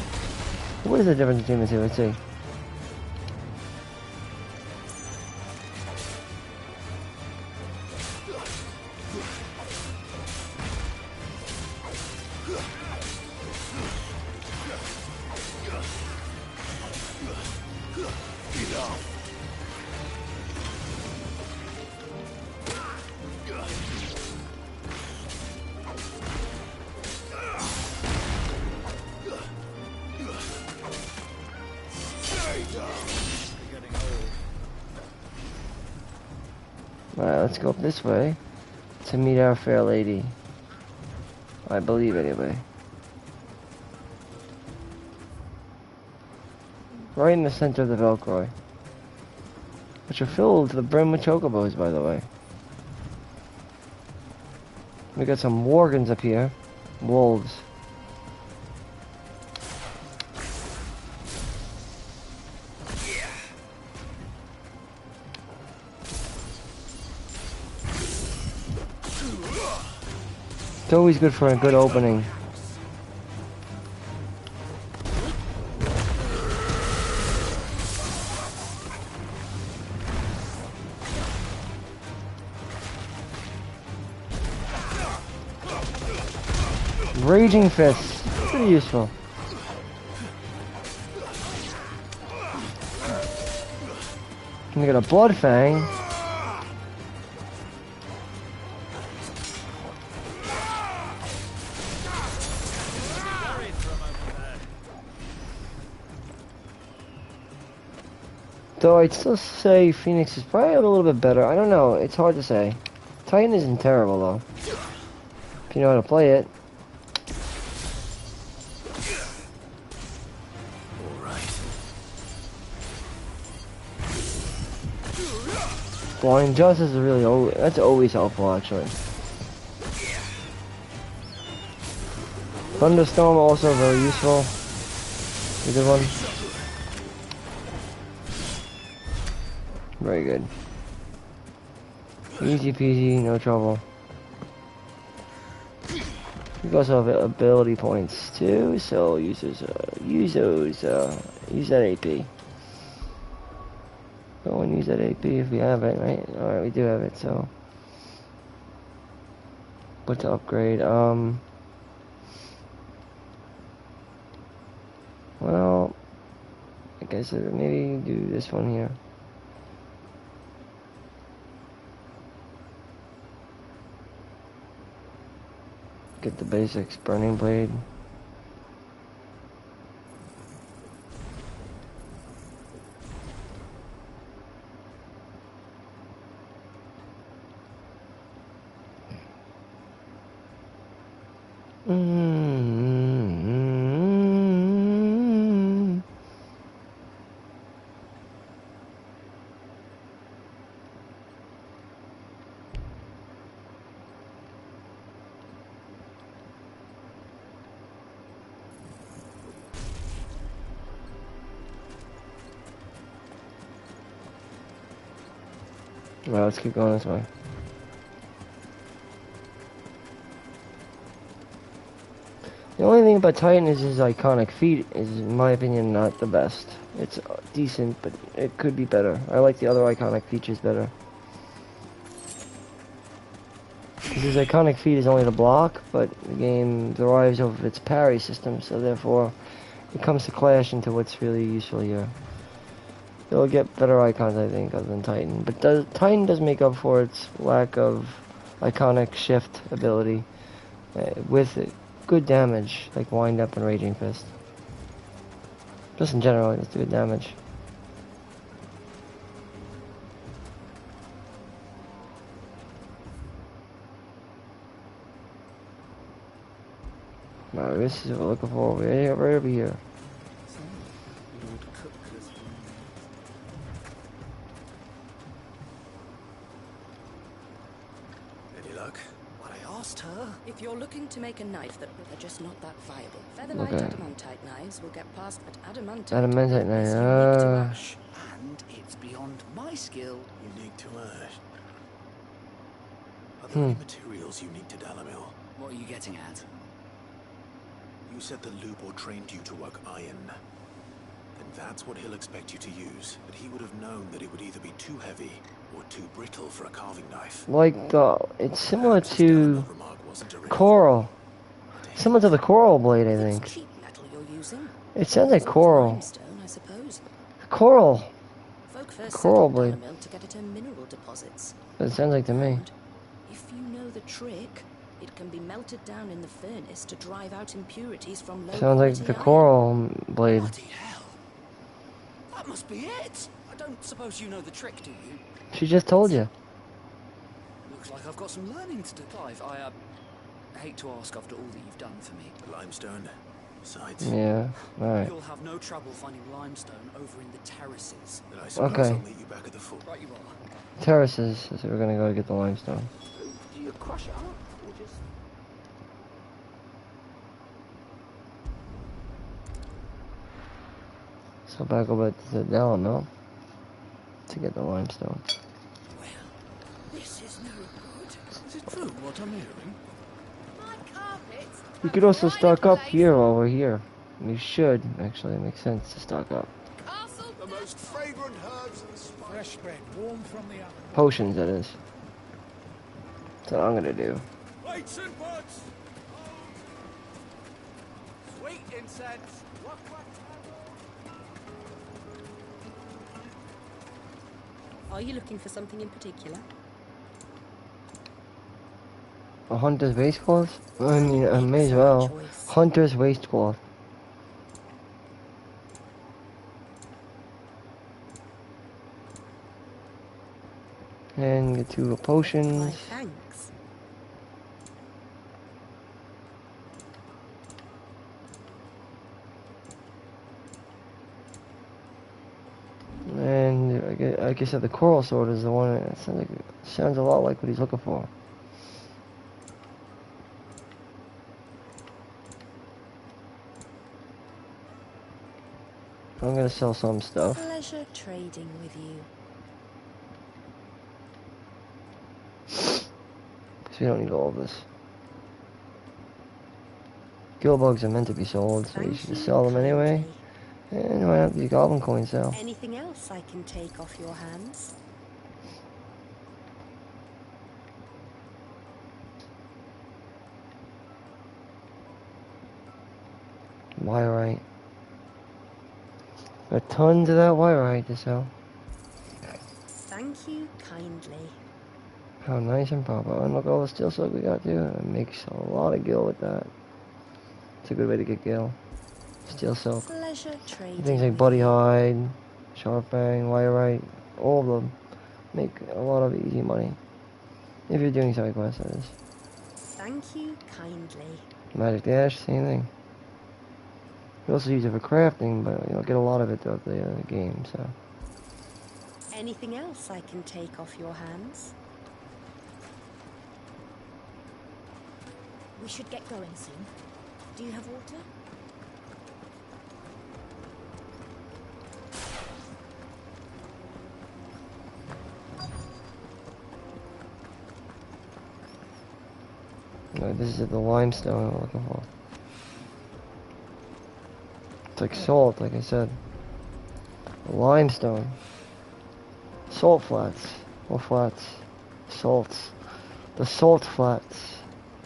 What is the difference between the two? Let's see. Alright, let's go up this way to meet our fair lady. I believe, anyway. Right in the center of the Velcroy. Which are filled to the brim with chocobos, by the way. We got some worgans up here. Wolves. It's always good for a good opening. Raging Fist. Pretty useful. And we got a Blood Fang. Though I'd still say Phoenix is probably a little bit better. I don't know. It's hard to say. Titan isn't terrible, though. If you know how to play it. Blind Justice is really that's always helpful, actually. Thunderstorm also very useful. A good one. Very good. Easy peasy, no trouble. You also have ability points too, so use that AP. Go and use that AP if we have it, right? Alright, we do have it, so. What to upgrade? Well, I guess maybe do this one here. Get the basics, Burning Blade. Well, let's keep going this way. The only thing about Titan is his iconic feat is, in my opinion, not the best. It's decent, but it could be better. I like the other iconic features better. His iconic feat is only the block, but the game derives off of its parry system, so therefore it comes to clash into what's really useful here. It'll get better icons, I think, other than Titan. But Titan does make up for its lack of iconic shift ability with good damage, like Wind Up and Raging Fist. Just in general, it's good damage. Now, this is what we're looking for right over here. If you're looking to make a knife that they're just not that viable, featherlight adamantite knives will get past, but adamantite knife. is unique to Ash, and it's beyond my skill. Unique to Ash. Are there any materials unique to Dalamil? What are you getting at? You said the Lubor trained you to work iron. Then that's what he'll expect you to use. But he would have known that it would either be too heavy or too brittle for a carving knife. Like it's similar to coral. Similar to the coral blade, I think. cheap metal you're using. It sounds like coral. Limestone, I suppose. Coral. Folk first Coral blade. Dalamil to get at her mineral deposits. But it sounds like to me. If you know the trick, it can be melted down in the furnace to drive out impurities from low Sounds like the coral blade. Bloody hell. That must be it. I don't suppose you know the trick, do you? She just told you. Looks like I've got some learning to do. Clive, I hate to ask after all that you've done for me. Limestone. Besides. Yeah, alright. You'll have no trouble finding limestone over in the terraces. Then I suppose Okay. I'll meet you back at the fort. Right you are. Terraces, so we're gonna go get the limestone. Do you crush it up or just... So back over to the Dalamil to get the limestone. Well, this is no good. Is it true what I'm hearing? You could also stock up here while we're here. You should, actually. It makes sense to stock up. The most fragrant herbs and spices. Fresh bread, warm from the oven. Potions, that is. That's what I'm gonna do. Plates and pots. Sweet incense. What? Are you looking for something in particular? A hunter's waistcloth? I mean, I may as well. Hunter's waistcloth. And get 2 potions. Why, thanks. And I guess that the coral sword is the one that sounds a lot like what he's looking for. I'm gonna sell some stuff. Pleasure trading with you. Because we don't need all of this. Gill bugs are meant to be sold, so you should just sell them anyway. And why not the goblin coin sell? Anything else I can take off your hands? Wyrite. Got tons of that wyrite to sell. Thank you kindly. How nice and proper. And look at all the steel silk we got too. It makes a lot of gil with that. It's a good way to get gil. Steel silk. Pleasure trading. Things like buddy hide, sharp fang, wyrite, all of them make a lot of easy money. If you're doing side quests, that is. Thank you kindly. Magic dash, same thing. You also use it for crafting, but you don't get a lot of it throughout the game, so. Anything else I can take off your hands? We should get going soon. Do you have water? No, this is the limestone I'm looking for. It's like salt, like I said. Limestone. Salt flats. Or flats. Salts. The salt flats.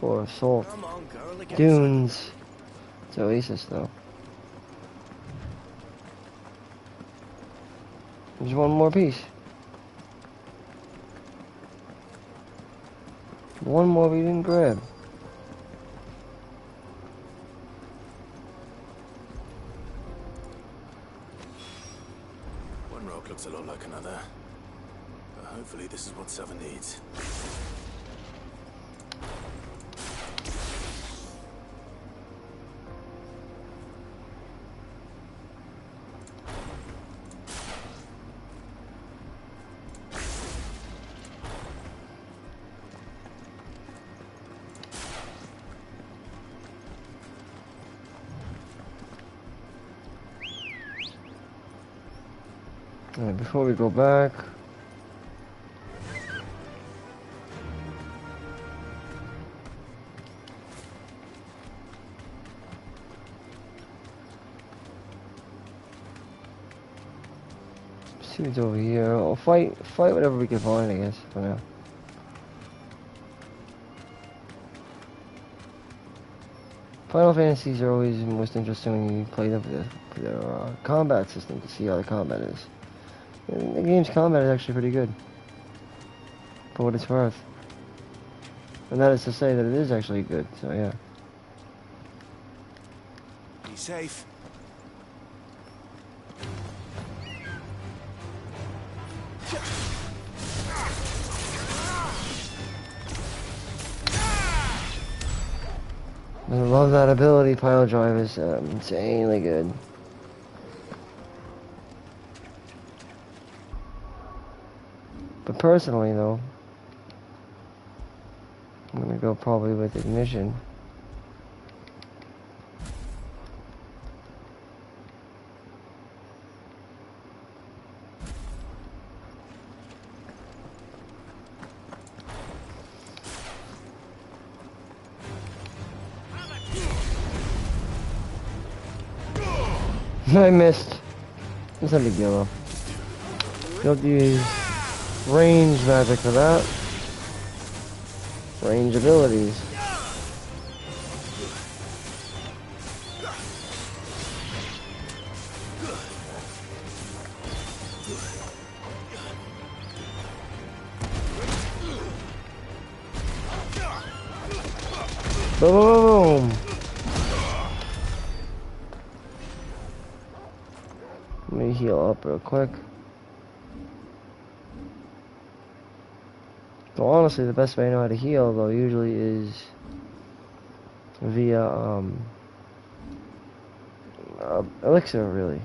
Or salt. Dunes. It's Oasis though. There's one more piece. One more we didn't grab. One rock looks a lot like another. But hopefully this is what Seven needs. Alright, before we go back, see what's over here. I'll fight whatever we can find, I guess, for now. Final Fantasies are always most interesting when you play them for their combat system, to see how the combat is. And the game's combat is actually pretty good, for what it's worth. And that is to say that it is actually good, so yeah. Be safe. I love that ability. Pile drive is insanely good. But personally, though, I'm gonna go probably with ignition. I missed. It's not a big deal though. You'll have to use range magic for that. Range abilities. Boom! Let me heal up real quick. So honestly, the best way I know how to heal, though, usually is via elixir, really.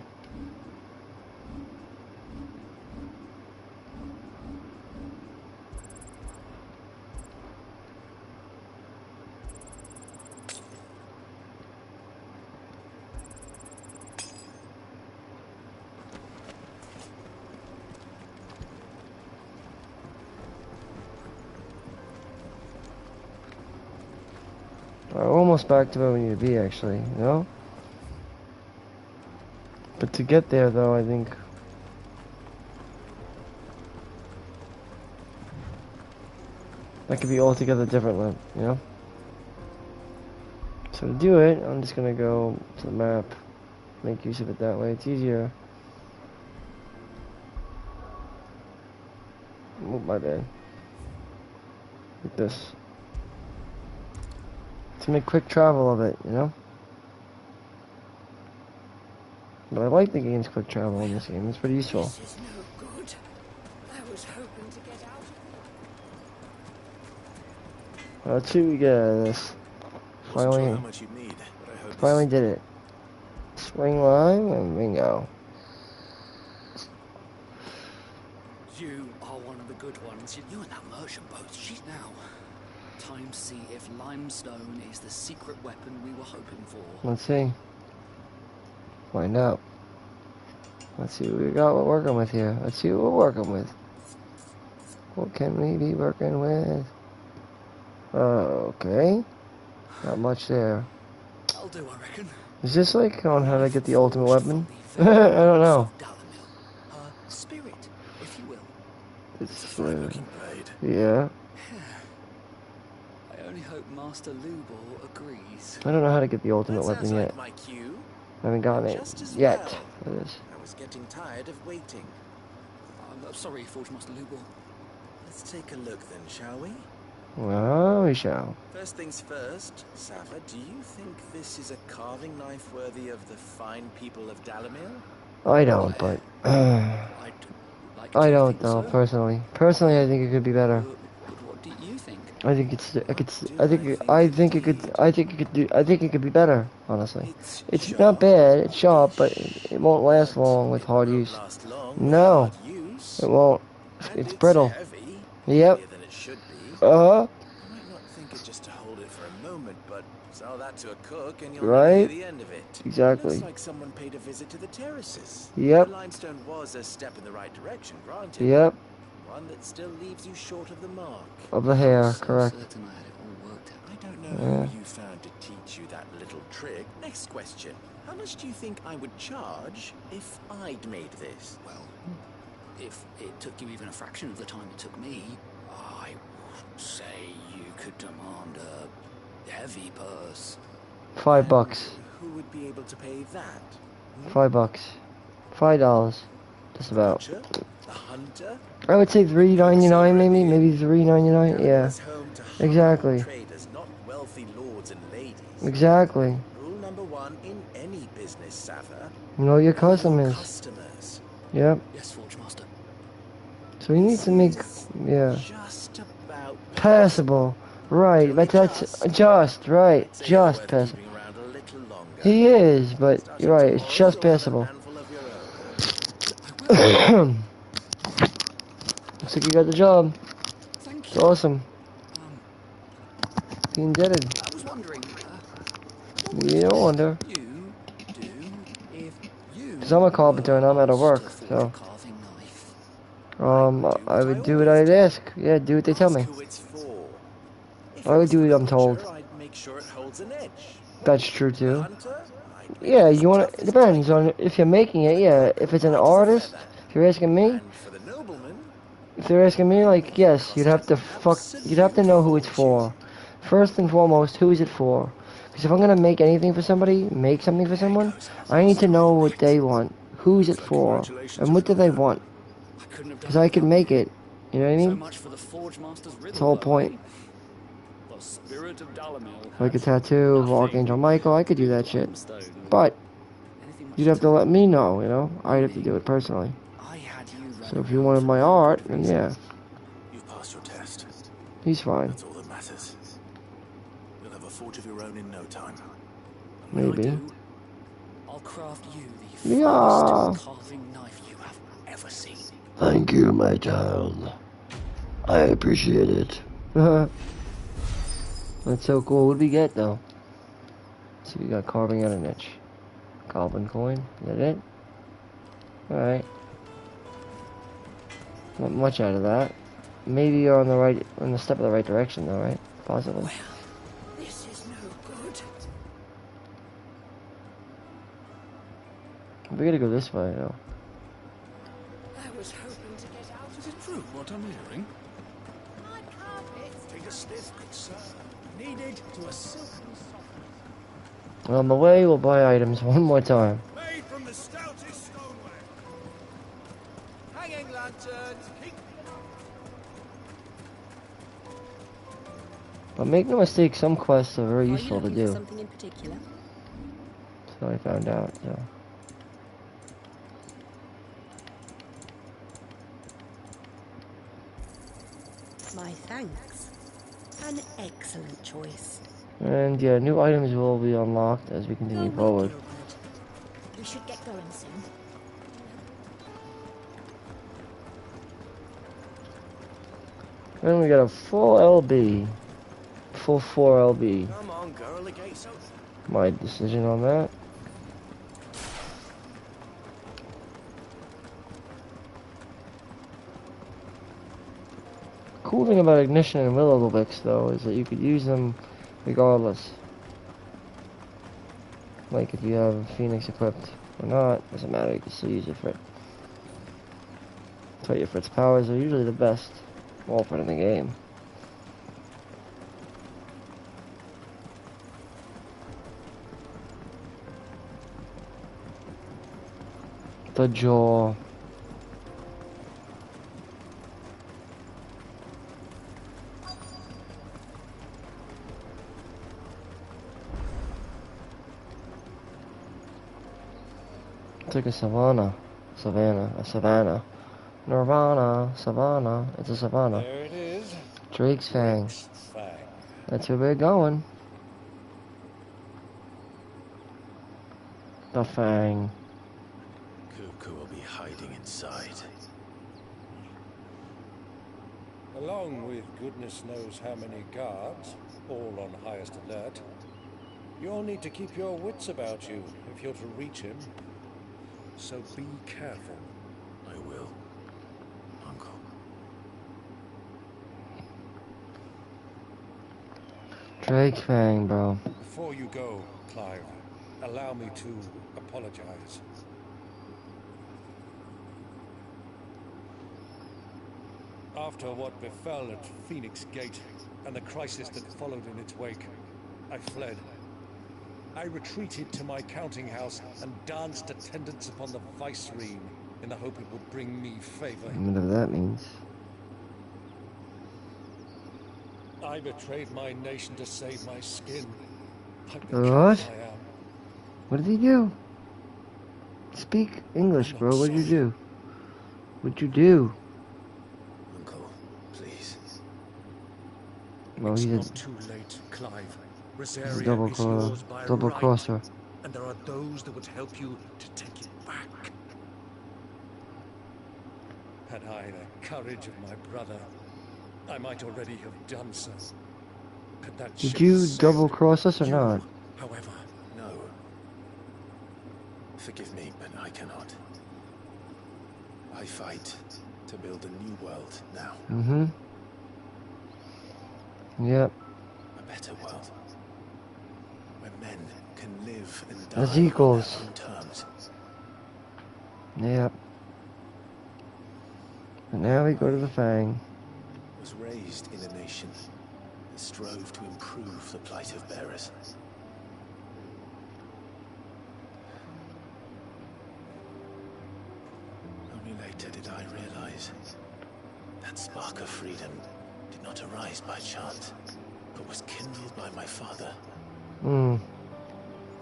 We're almost back to where we need to be, actually, you know? But to get there, though, I think that could be altogether different, you know? So to do it, I'm just gonna go to the map, make use of it that way. It's easier. Oh, my bad. Like this. To make quick travel of it, you know? But I like the game's quick travel in this game. It's pretty useful. This is no good. I was hoping to get out of Let's see what we get out of this. Finally did it. Spring lime and bingo. You are one of the good ones. You and that merchant boat. She's now. Time to see if limestone is the secret weapon we were hoping for. Let's see. Find out. Let's see what we got. We're working with here. Let's see what we're working with. What can we be working with? Okay. Not much there. I'll do, I reckon. Is this like on how to get the ultimate weapon? I don't know. Spirit, if you will. It's looking blade. yeah. I only hope Master Lubor agrees. I don't know how to get the ultimate That weapon sounds yet. like my cue. I haven't gotten it Just as yet well. for this. I was getting tired of waiting. I'm sorry, Forge Master Lubor. Let's take a look then, shall we? Well, we shall. First things first, Sava, do you think this is a carving knife worthy of the fine people of Dalamir? I don't, but I don't though. Personally, I think it could be better. But what do you think? I think it could be better. Honestly, it's not bad. It's sharp, but it won't last long with hard use. No, it won't. It's brittle. Yep. You might not think it just to hold it for a moment, but sell that to a cook and you'll never hear the end of it. Exactly. Looks like someone paid a visit to the terraces. Yep. The limestone was a step in the right direction, granted. Yep. One that still leaves you short of the mark. Of the hair, correct. I don't know who you found to teach you that little trick. Next question. How much do you think I would charge if I'd made this? Well, if it took you even a fraction of the time it took me, I would say you could demand a heavy purse. $5. Who would be able to pay that? $5. $5. Just about. The hunter? I would say $3.99 maybe $3.99. Yeah. Exactly. Traders, not wealthy lords and ladies. Exactly. Rule number 1 in any business, Sava. Know your customers. Customers. Yep. Yes, Forge Master. So you need to make, yeah. Just about passable. Right, but that's just, right. Just passable. He is, but you're right, it's just passable. Looks like you got the job. It's awesome. Be indebted. I was wondering, You don't wonder. Because I'm a carpenter and I'm out of work, so. I would do what I'd ask. Yeah, do what they tell me. I would do what I'm told. That's true too. Yeah, you want to, it depends on if you're making it, yeah. If it's an artist, if you're asking me, if they're asking me, like, yes, you'd have to know who it's for. First and foremost, who is it for? Because if I'm gonna make anything for somebody, make something for someone, I need to know what they want. Who's it for? And what do they want? Because I can make it. You know what I mean? That's the whole point. Like a tattoo of Archangel Michael, I could do that shit. But you'd have to let me know, you know? I'd have to do it personally. So if you wanted my art, then yeah. You've passed your test. He's fine. That's all that matters. You'll have a forge of your own in no time. Maybe. I'll craft you the Yeah. finest carving knife you have ever seen. Thank you, my child. I appreciate it. That's so cool. What did we get, though? So we got carving out a niche. Goblin coin. Is that it? Alright. Not much out of that. Maybe you're on the right, on the step of the right direction, though, right? Possibly. Well, this is no good. We gotta go this way, though. I was hoping to get out. Is it true what I'm hearing? My carpets. Take a stiff, good sir. Needed to a silken softness. On the way, we'll buy items one more time. Made from the stoutest stoneware. Hanging lanterns. But make no mistake, some quests are very useful to do. Something in particular? So I found out, so. My thanks. An excellent choice. And yeah, new items will be unlocked as we continue forward. We should get going soon. Then we got a full LB. Full 4 LB. Come on, girl, the gate's open. My decision on that. Cool thing about Ignition and Will-O-the-Wisps, though, is that you could use them regardless. Like if you have Phoenix equipped or not, doesn't matter, you can still use it for it. But your Fritz powers are usually the best weapon in the game. The jaw. It's like a savannah. A savannah. Nirvana, savannah. It's a savannah. There it is. Drake's Fang. Drake's Fang. That's where we're going. The Fang. Cuckoo will be hiding inside. Along with goodness knows how many guards, all on highest alert. You'll need to keep your wits about you if you're to reach him. So be careful. I will, Uncle. Drake's Fang, bro. Before you go, Clive, allow me to apologize. After what befell at Phoenix Gate and the crisis that followed in its wake, I fled. I retreated to my counting house and danced attendance upon the vicereine in the hope it would bring me favor. Whatever that means. I betrayed my nation to save my skin. What? What did he do? Speak English, bro. What did you do? What'd you do? Uncle, please. Well, it's he's not too late, Clive. Rosaria is yours by double right, crosser. and there are those that would help you to take it back. Had I the courage of my brother, I might already have done so. But that Did ship you sailed. double cross us or not? However, No. Forgive me, but I cannot. I fight to build a new world now. Mm-hmm. Yep. A better world. Where men can live and die As equals. on their own terms. Yep. And now we go to the Fang. Was raised in a nation that strove to improve the plight of bearers. Only later did I realize that spark of freedom did not arise by chance, but was kindled by my father. Hmm.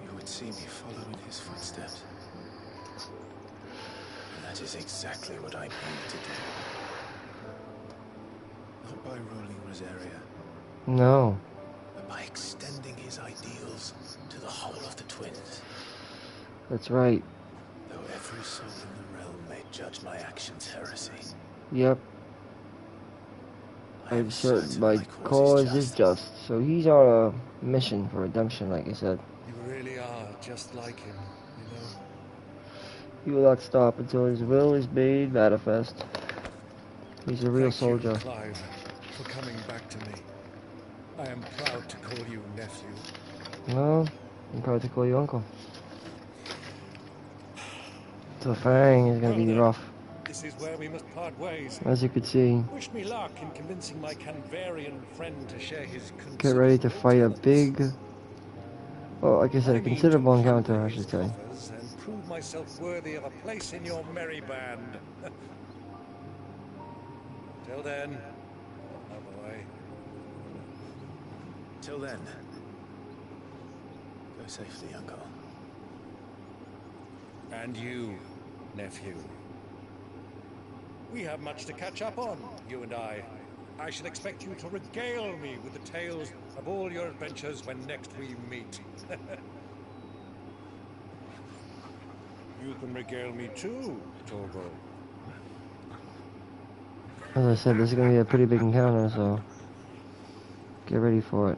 You would see me follow in his footsteps. And that is exactly what I need to do. Not by ruling Rosaria, No. but by extending his ideals to the whole of the twins. That's right. Though every soul in the realm may judge my actions heresy. Yep. I'm certain my cause is just. So he's on a mission for redemption, like I said. you really are just like him, you know. He will not stop until his will is made manifest. He's a real soldier. Thank you, Clive, for coming back to me. I am proud to call you nephew. No, I'm proud to call you uncle. The Fang is gonna be rough, This is where we must part ways. as you could see. Wish me luck in convincing my Canvarian friend to share his Get ready to fight a big, well, like I said, a considerable encounter, I should say. and prove myself worthy of a place in your merry band. Till then, oh boy. Till then, go safely, Uncle. And you, nephew. We have much to catch up on, you and I. I shall expect you to regale me with the tales of all your adventures when next we meet. You can regale me too, Torgo. As I said, this is gonna be a pretty big encounter, so get ready for it.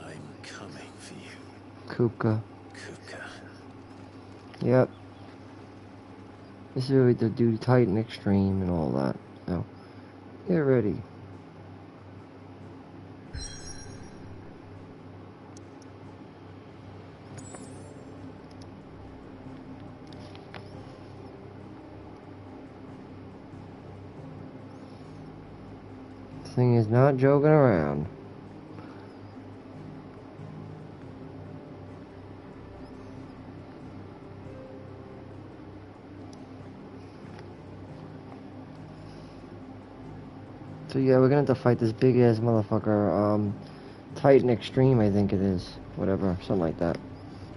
I'm coming for you. Kupka. Kupka. Yep. This is really to do Titan Extreme and all that. So, get ready. thing is not joking around. So yeah, we're gonna have to fight this big ass motherfucker, Titan Extreme, I think it is. Whatever, something like that.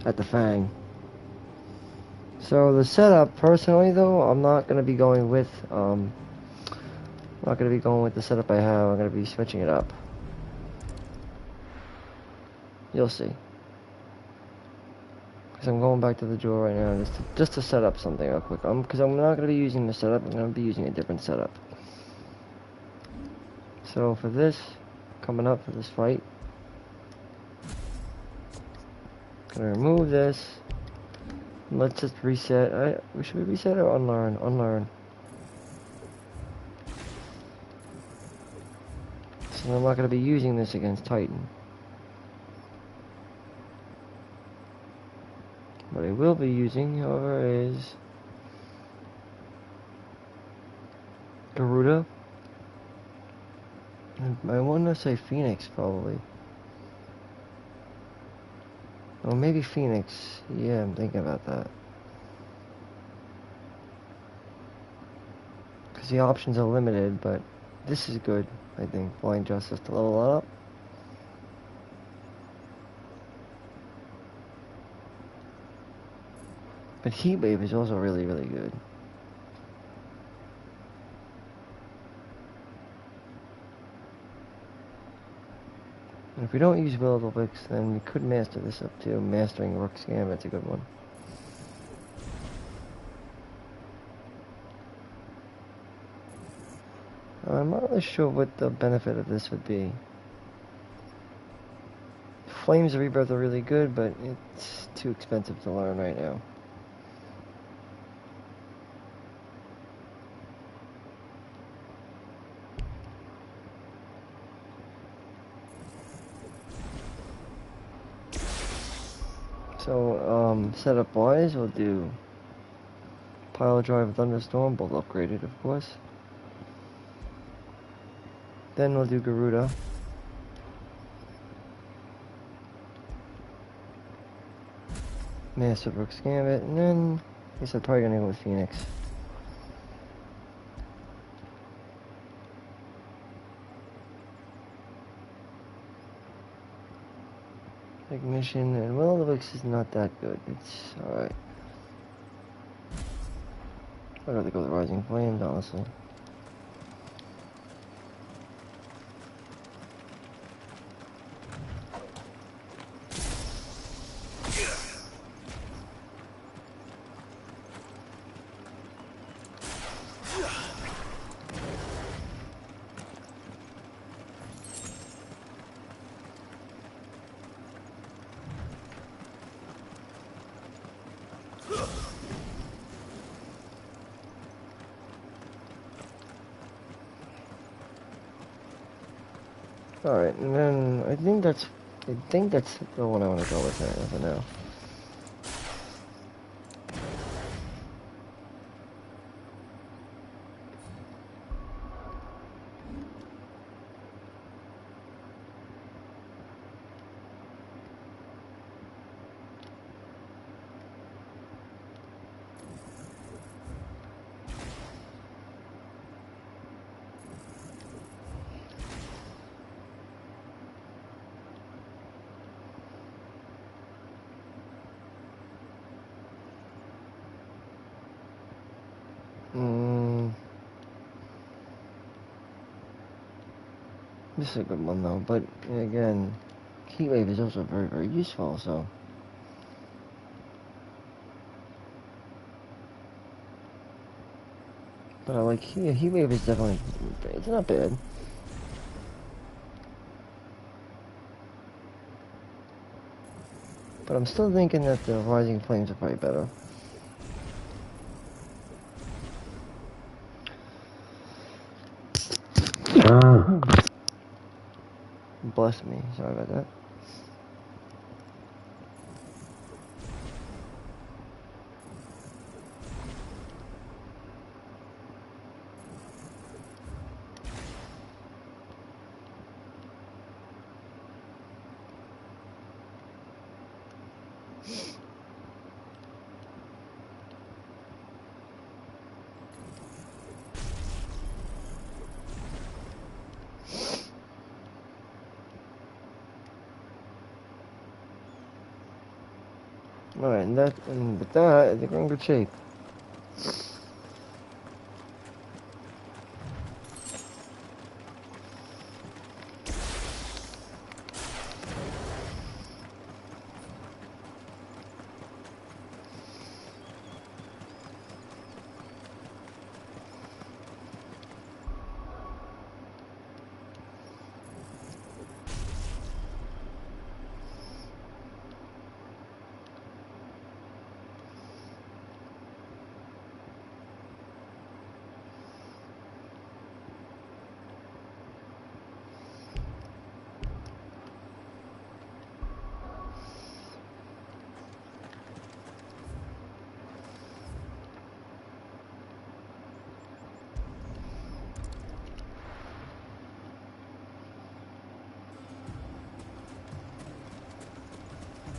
At the Fang. So the setup, personally though, I'm not gonna be going with, I'm not gonna be going with the setup I have. I'm gonna be switching it up. You'll see. Because I'm going back to the drawer right now just to set up something real quick. Because I'm not gonna be using the setup. I'm gonna be using a different setup. So for this, coming up for this fight, gonna remove this. Let's just reset. Should we reset or unlearn? Unlearn. So I'm not gonna be using this against Titan. What I will be using, however, is Garuda. And I want to say Phoenix, probably. Or maybe Phoenix. Yeah, I'm thinking about that. Because the options are limited, but this is good, I think. Blind Justice to level up. But Heatwave is also really, really good. And if we don't use Will of the Wisps, then we could master this up too. Mastering Rook's Gambit's a good one. I'm not really sure what the benefit of this would be. Flames of Rebirth are really good, but it's too expensive to learn right now. So, setup wise, we'll do Pile Drive Thunderstorm, both upgraded, of course. Then we'll do Garuda. Master Rook's Gambit, and then I guess I'm probably gonna go with Phoenix. Ignition, and Will of the Wisps is not that good. It's alright. I'd rather go with Rising Flames, honestly. Alright, and then I think that's the one I want to go with right for now. This is a good one though, but again, Heatwave is also very, very useful, so. But I like Heatwave is definitely, it's not bad. But I'm still thinking that the Rising Flames are probably better. Bless me, sorry about that. Alright, and with that, I think we're in good shape.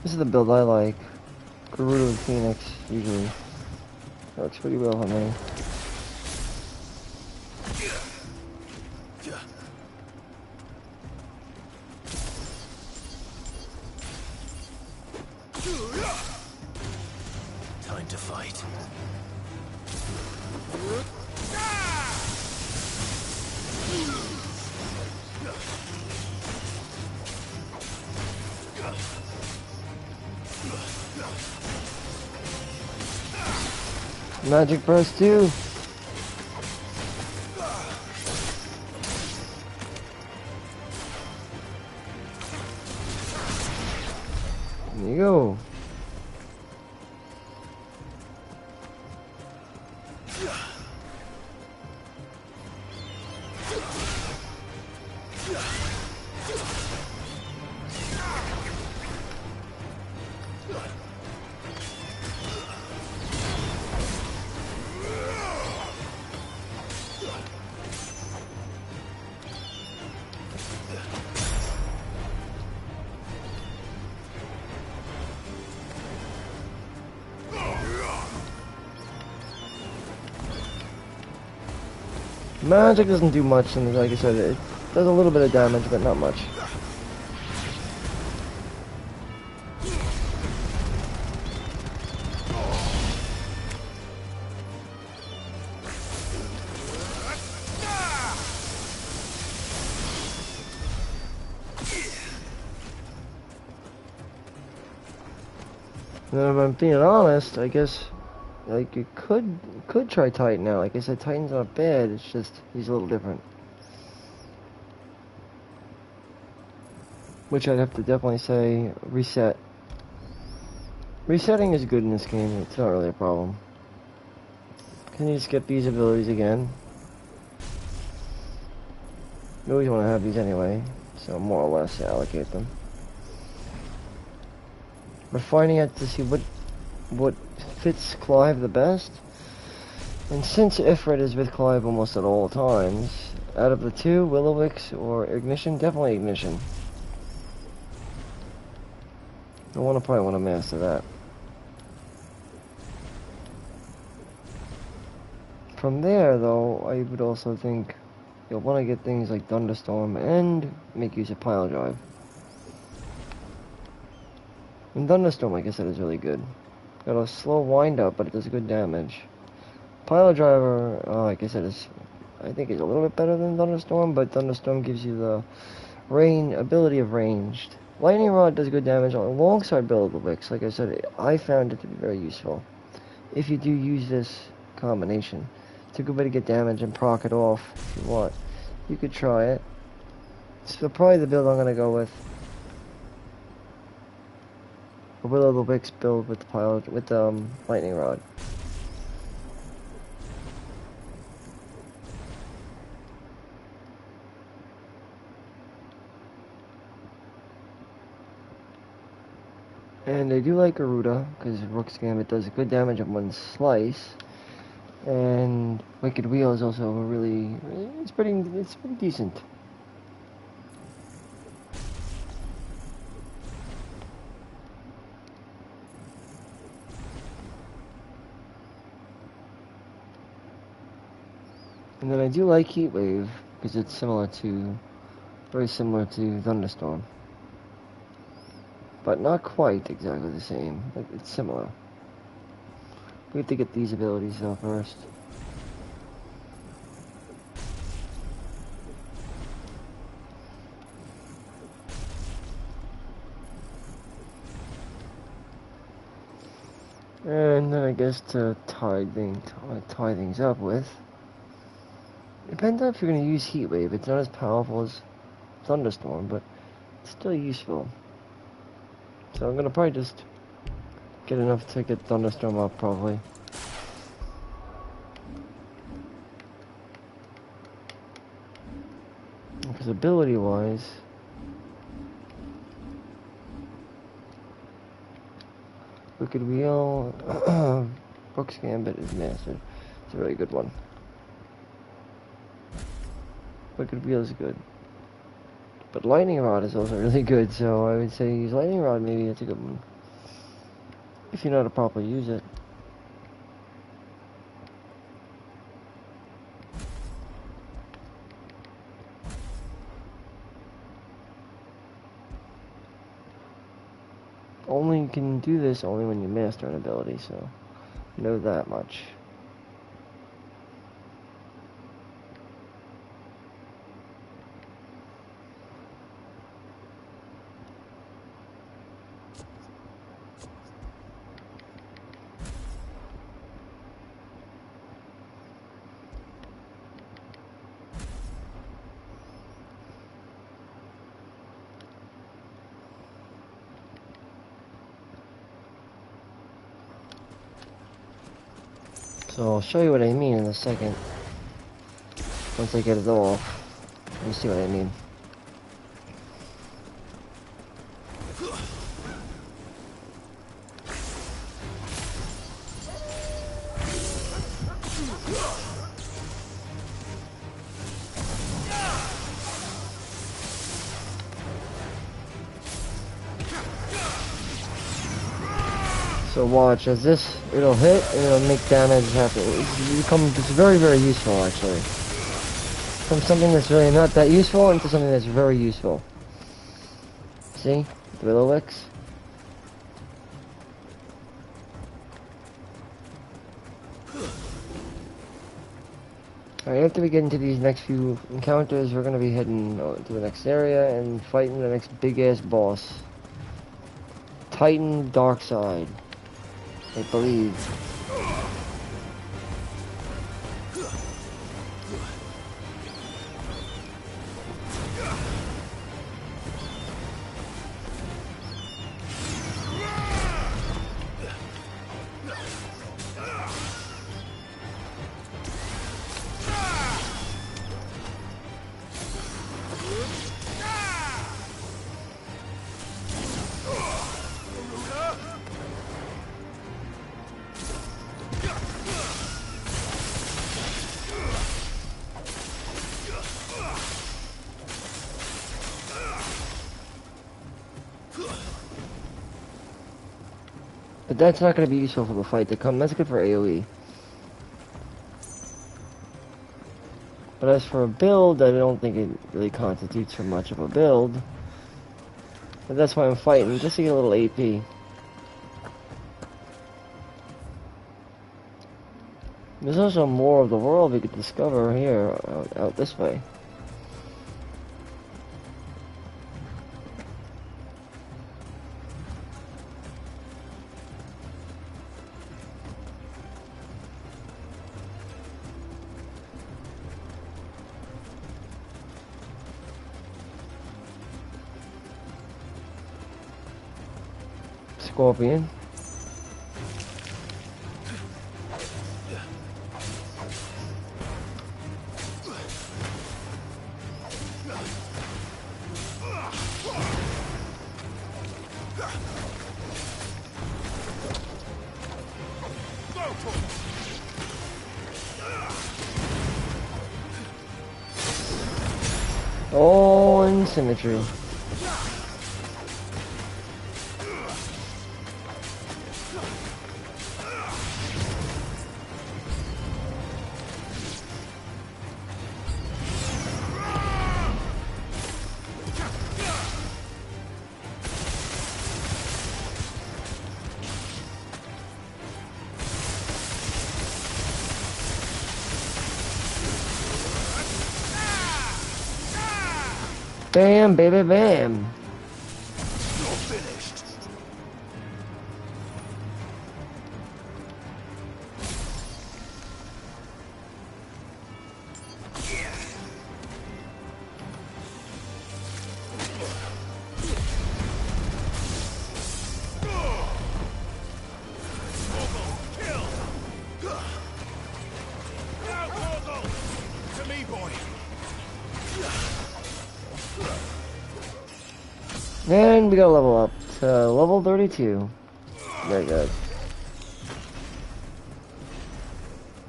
This is the build I like. Gerudo and Phoenix, usually. Works pretty well for me. Time to fight. Magic Burst 2. There you go. Magic doesn't do much, and like I said, it does a little bit of damage, but not much. And if I'm being honest, I guess, like, you could try Titan now. Like I said, Titan's not bad, it's just, he's a little different. Which I'd have to definitely say, reset. Resetting is good in this game, it's not really a problem. Can you just get these abilities again? You always want to have these anyway, so more or less allocate them. We're finding out to see what fits Clive the best. And since Ifrit is with Clive almost at all times, out of the two, Willowix or Ignition, definitely Ignition. Probably want to master that. From there, though, I would also think you'll want to get things like Thunderstorm and make use of Pile Drive. And Thunderstorm, like I said, is really good. Got a slow wind up, but it does good damage. Pile Driver, like I said, I think is a little bit better than Thunderstorm, but Thunderstorm gives you the ability of ranged. Lightning Rod does good damage alongside Willowix. Like I said, I found it to be very useful. If you do use this combination, it's a good way to get damage and proc it off if you want. You could try it. So probably the build I'm gonna go with. A Willowix build with the Lightning Rod. And I do like Garuda, because Rook's Gambit does good damage at one slice. And Wicked Wheel is also it's pretty decent. And then I do like Heat Wave, because it's very similar to Thunderstorm. but not quite exactly the same. It's similar. We have to get these abilities though first. And then I guess to tie things up with, depends on if you're going to use Heat Wave. It's not as powerful as Thunderstorm, but it's still useful. So I'm going to probably just get enough to get Thunderstorm up, probably. Because ability-wise, Wicked Wheel, Brooks Gambit is mastered. It's a really good one. Wicked Wheel is good. But Lightning Rod is also really good, so I would say use Lightning Rod, maybe that's a good one. If you know how to properly use it. Only you can do this only when you master an ability, so know that much. So I'll show you what I mean in a second. Once I get it off. You see what I mean. So watch, as this, it'll hit and it'll make damage happen. It's very, very useful actually. From something that's really not that useful into something that's very useful. See? The Willow Wicks. Alright, after we get into these next few encounters, we're gonna be heading to the next area and fighting the next big ass boss. Titan Darkside. I believe. But that's not going to be useful for the fight to come. That's good for AoE. But as for a build, I don't think it really constitutes for much of a build. But that's why I'm fighting, just to get a little AP. There's also more of the world we could discover here, out this way. Scorpion. All in symmetry. Bam, baby, bam. You're finished. And we gotta level up to level 32. Very good.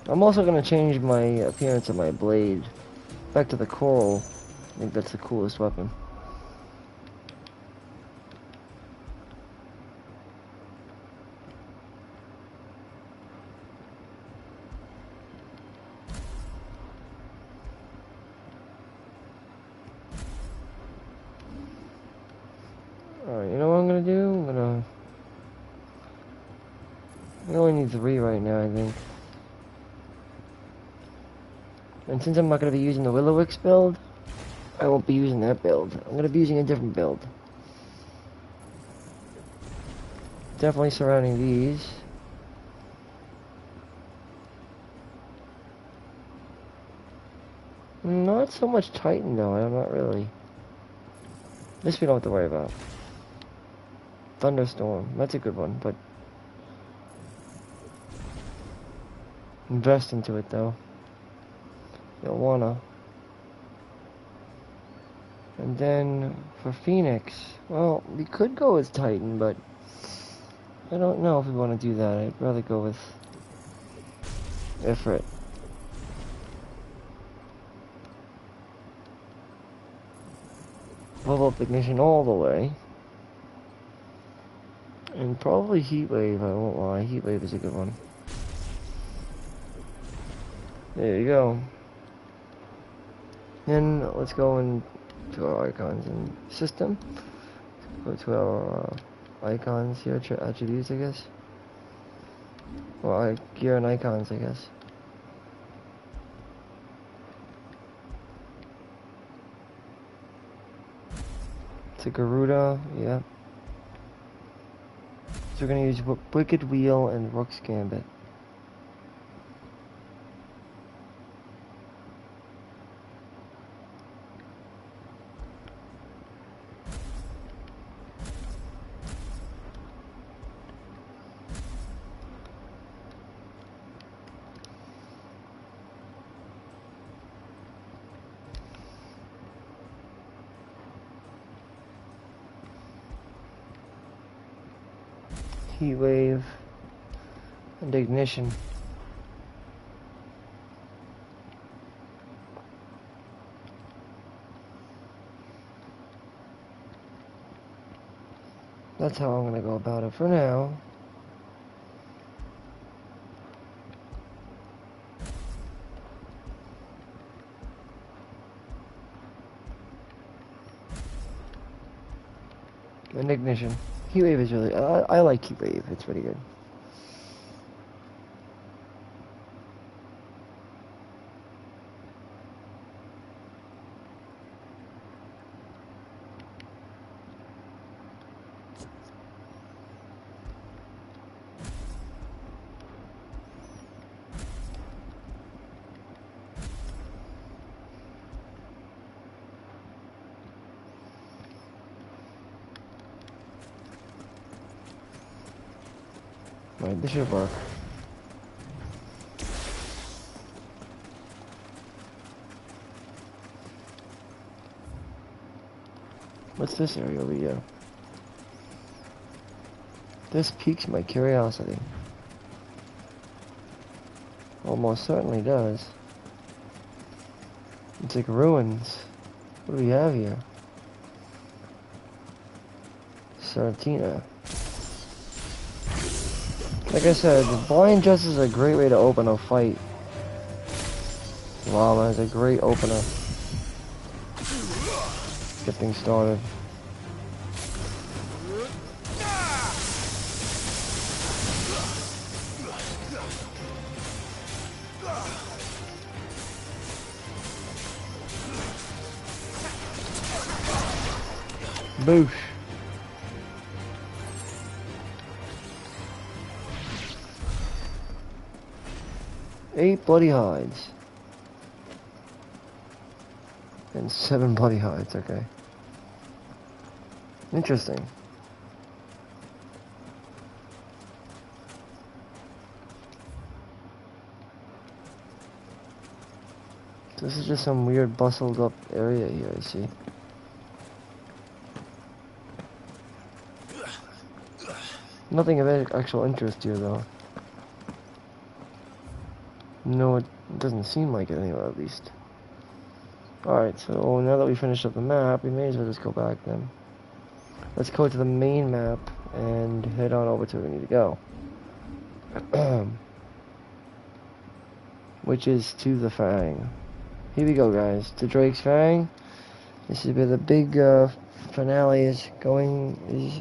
I'm also gonna change my appearance of my blade back to the coral. I think that's the coolest weapon. Alright, you know what I'm gonna do? I only need 3 right now, I think. And since I'm not gonna be using the Willowix build, I won't be using that build. I'm gonna be using a different build. Definitely surrounding these. Not so much Titan though, I'm not really. This we don't have to worry about. Thunderstorm, that's a good one, but invest into it though. You'll wanna. And then for Phoenix, well, we could go with Titan, but I don't know if we want to do that. I'd rather go with Ifrit. Level up Ignition all the way. And probably Heatwave, I won't lie. Heatwave is a good one. There you go. Then let's go into our icons and system. Go to our icons here, attributes, I guess. Or gear and icons, I guess. To Garuda, yeah. So we're gonna use Wicked Wheel and Rook's Gambit. Heat Wave and Ignition. That's how I'm gonna go about it for now. And Ignition. Heat Wave is really, I like Heat Wave, it's pretty good. Right, this should work. What's this area over here? This piques my curiosity. Almost certainly does. It's like ruins. What do we have here? Sartina. Like I said, the Blind Justice is a great way to open a fight. Llama is a great opener. Get things started. Boosh. Eight bloody hides. And 7 bloody hides, okay. Interesting. This is just some weird bustled up area here, I see. Nothing of actual interest here, though. No, it doesn't seem like it anyway, at least. Alright, so now that we finished up the map, we may as well just go back then. Let's go to the main map and head on over to where we need to go. Which is to the Fang. Here we go, guys. To Drake's Fang. This is where the big finale is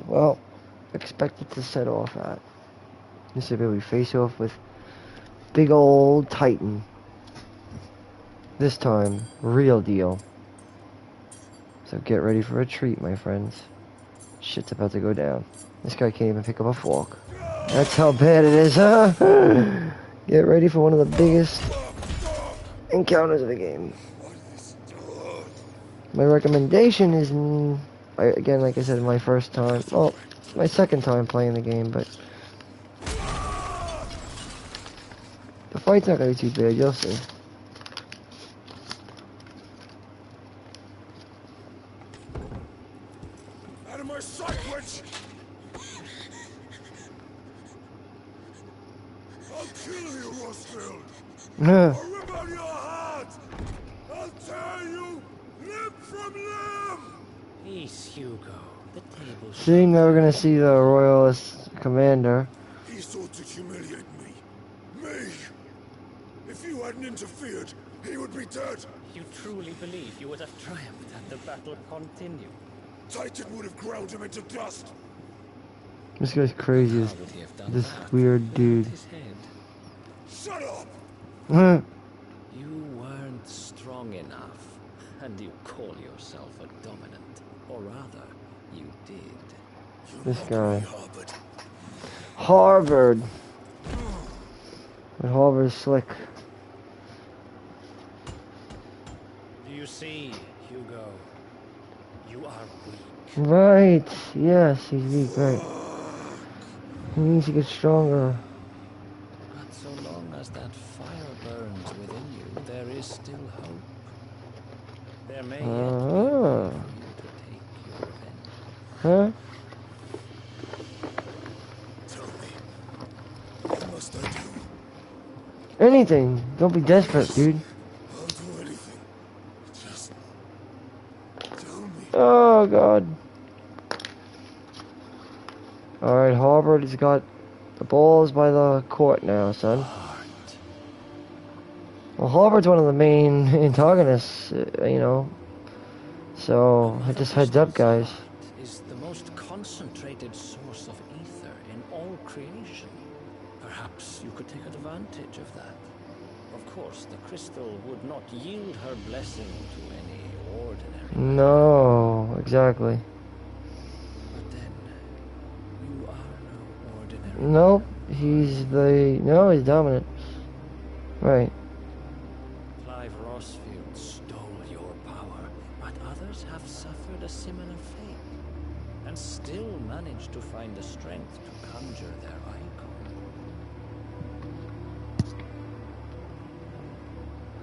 well, expected to set off at. This is where we face off with big old Titan. This time, real deal. So get ready for a treat, my friends. Shit's about to go down. This guy can't even pick up a fork. That's how bad it is, huh? Get ready for one of the biggest encounters of the game. My recommendation is, again, like I said, my first time, well, my second time playing the game, but the fight's not going to be too bad, you'll see. Out of my sight, witch! I'll kill you, Rossfield! I'll rip out your heart! I'll tear you limb from limb! Peace, Hugo. The table. Seeing that we're going to see the Royalist commander. He sought to humiliate me. Me! If you hadn't interfered, he would be dead. You truly believe you would have triumphed had the battle continued? Titan would have ground him into dust. This guy's crazy. This weird dude. Shut up! You weren't strong enough, and you call yourself a dominant. Or rather, you did. This guy. Harvard. But Harvard's slick. Do you see, Hugo? You are weak. Right. Yes, he's weak, right. He needs to get stronger. But so long as that fire burns within you, there is still hope. There may yet be a way for you to take your revenge. Huh? Tell me, what must I do? Anything. Don't be desperate, dude. I'll do anything. Just tell me. Oh, God. Alright, Harvard has got the balls by the court now, son. Well, Harvard's one of the main antagonists, you know. So, just heads up, guys. Is the most concentrated source of ether in all creation. Perhaps you could take advantage of that. Of course, the crystal would not yield her blessing to any ordinary. No, exactly. But then, you are no ordinary. Nope, he's dominant. Right. Clive Rossfield stole your power, but others have suffered a similar fate, and still managed to find the strength to conjure their icon.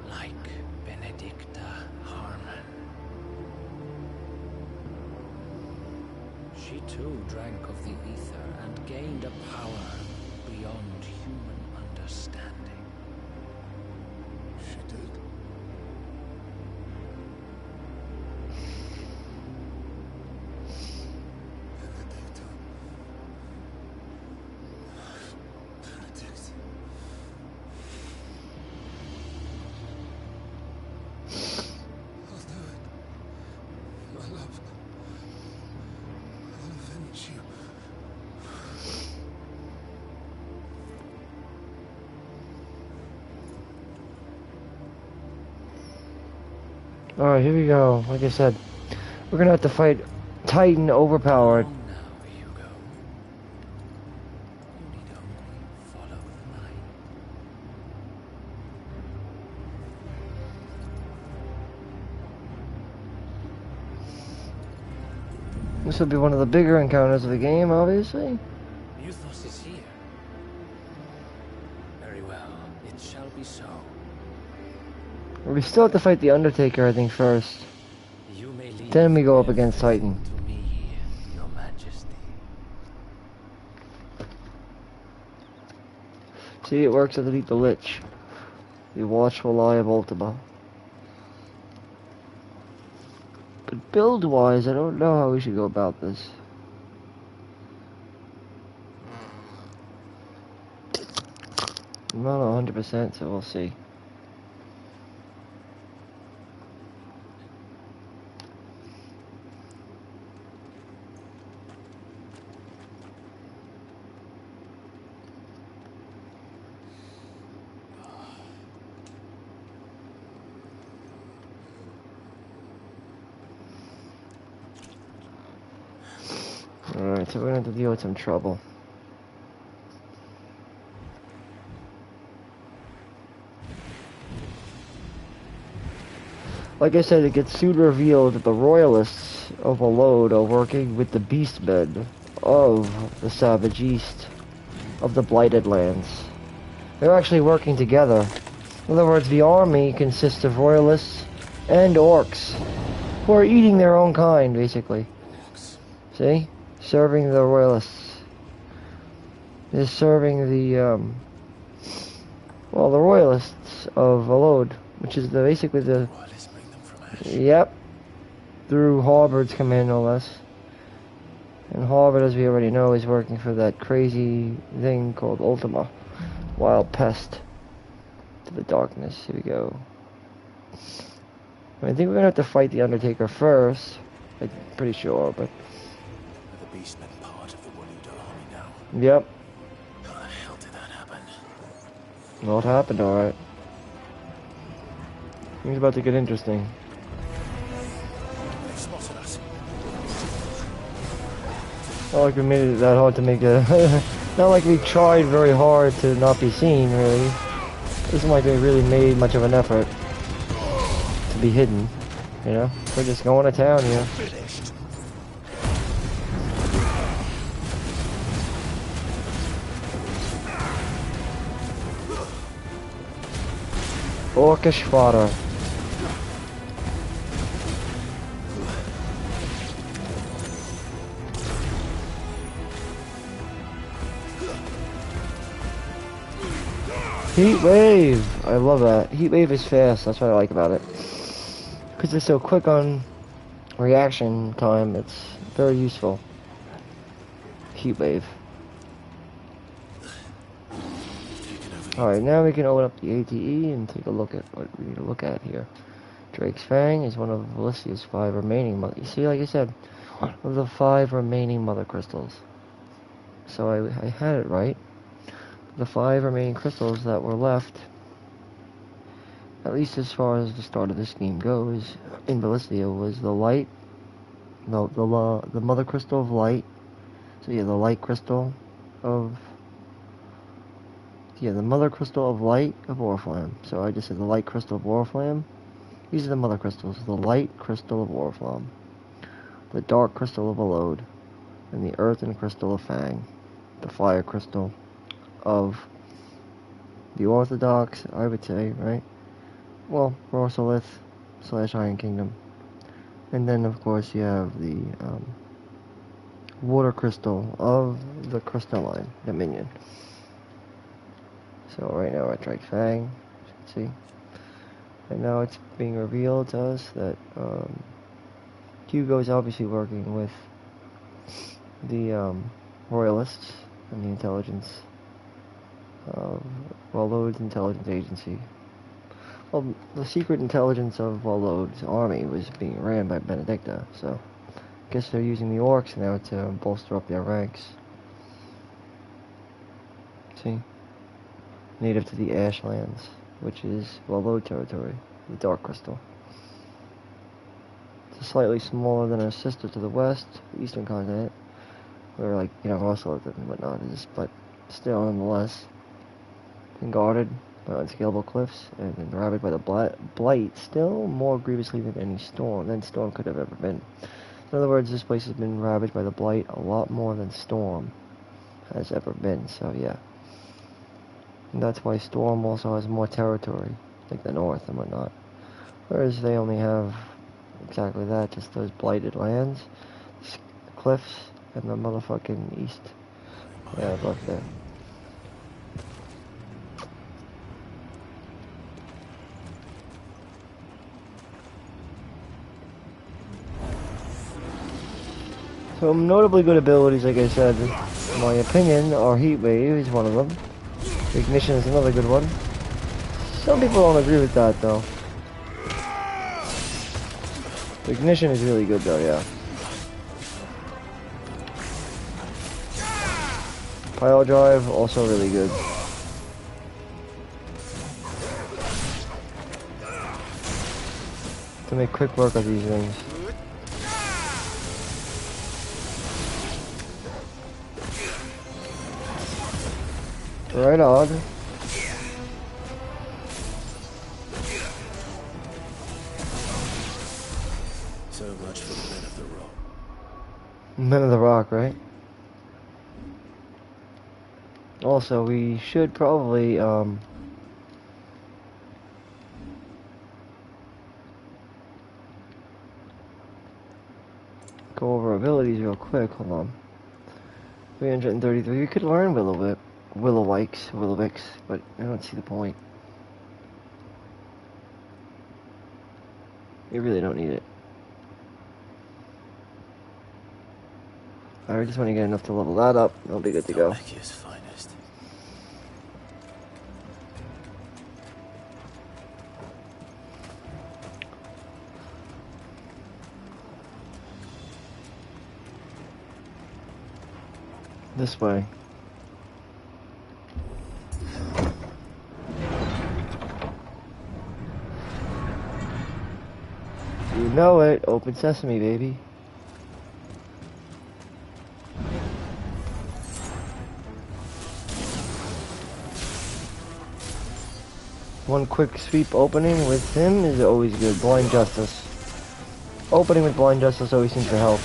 Like Benedicta Harmon. She too drank of the ether and gained a power beyond human understanding. She did. Benedicta. Benedict. I'll do it. My love. I'll avenge you. Alright, here we go. Like I said, we're gonna have to fight Titan overpowered. Now, Hugo. You need only follow the light. This will be one of the bigger encounters of the game, obviously. Euthos is here. Very well. It shall be so. We still have to fight the Undertaker, I think, first. You may leave. Then we go up against Titan. To me, Your Majesty. See, it works to defeat the Lich. The watchful eye of Ultima. But build-wise, I don't know how we should go about this. I'm not 100%, so we'll see. Alright, so we're gonna have to deal with some trouble. Like I said, it gets soon revealed that the Royalists of Alode are working with the Beastmen of the Savage East, of the Blighted Lands. They're actually working together. In other words, the army consists of Royalists and Orcs, who are eating their own kind, basically. See? Serving the Royalists. Is serving the, well, the Royalists of Alode, which is basically the... Yep. Through Harvard's command, no less. And Harvard, as we already know, is working for that crazy thing called Ultima. Wild Pest. To the darkness. Here we go. I think we're gonna have to fight the Undertaker first. I'm pretty sure, but... The Beastmen part of the Waluda army now. Yep. How the hell did that happen? Well, it happened, alright. Things about to get interesting. They've spotted us. Not like we made it that hard to make a... not like we tried very hard to not be seen, really. It isn't like we really made much of an effort to be hidden, you know? We're just going to town here. Orcish fodder. Heat wave! I love that. Heat wave is fast, that's what I like about it. Because it's so quick on reaction time, it's very useful. Heat wave. Alright, now we can open up the ATE and take a look at what we need to look at here. Drake's Fang is one of Alicia's 5 remaining mother... You see, like I said, one of the 5 remaining mother crystals. So I had it right. The 5 remaining crystals that were left, at least as far as the start of this game goes, in Ballistia, was the light, the mother crystal of light. So yeah, the light crystal of... Yeah, the mother crystal of light of Oriflamme. So I just said the light crystal of Oriflamme. These are the mother crystals. The light crystal of Oriflamme. The dark crystal of Alode. And the earthen crystal of Fang. The fire crystal of the Orthodox, I would say, right? Well, Rosalith / Iron Kingdom. And then, of course, you have the water crystal of the Crystalline Dominion. So right now we're at Drake Fang, as you can see. And now it's being revealed to us that Hugo is obviously working with the Royalists and the intelligence of Walode's intelligence agency. Well, the secret intelligence of Walode's army was being ran by Benedicta, so I guess they're using the orcs now to bolster up their ranks. See? Native to the Ashlands, which is Walode territory, the Dark Crystal. slightly smaller than our sister to the west, the eastern continent, where, like, you know, also and whatnot is, but still, nonetheless, been guarded by unscalable cliffs and been ravaged by the blight, still more grievously than any storm could have ever been. In other words, this place has been ravaged by the blight a lot more than storm has ever been, so yeah. And that's why storm also has more territory, like the north and whatnot. Whereas they only have exactly that, just those blighted lands, the cliffs, and the motherfucking east. Yeah, above there. Some notably good abilities, like I said, in my opinion, are Heat Wave is one of them. Ignition is another good one. Some people don't agree with that, though. Ignition is really good, though, yeah. Pile Drive, also really good. To make quick work of these things. Right on. So much for the Men of the Rock. Men of the Rock, right? Also, we should probably, go over abilities real quick. Hold on. 333. We could learn Willowix, but I don't see the point. You really don't need it. I just want to get enough to level that up. I'll be good to go. Finest. This way. You know it. Open sesame, baby. One quick sweep opening with him is always good. Blind Justice. Opening with Blind Justice always seems to help.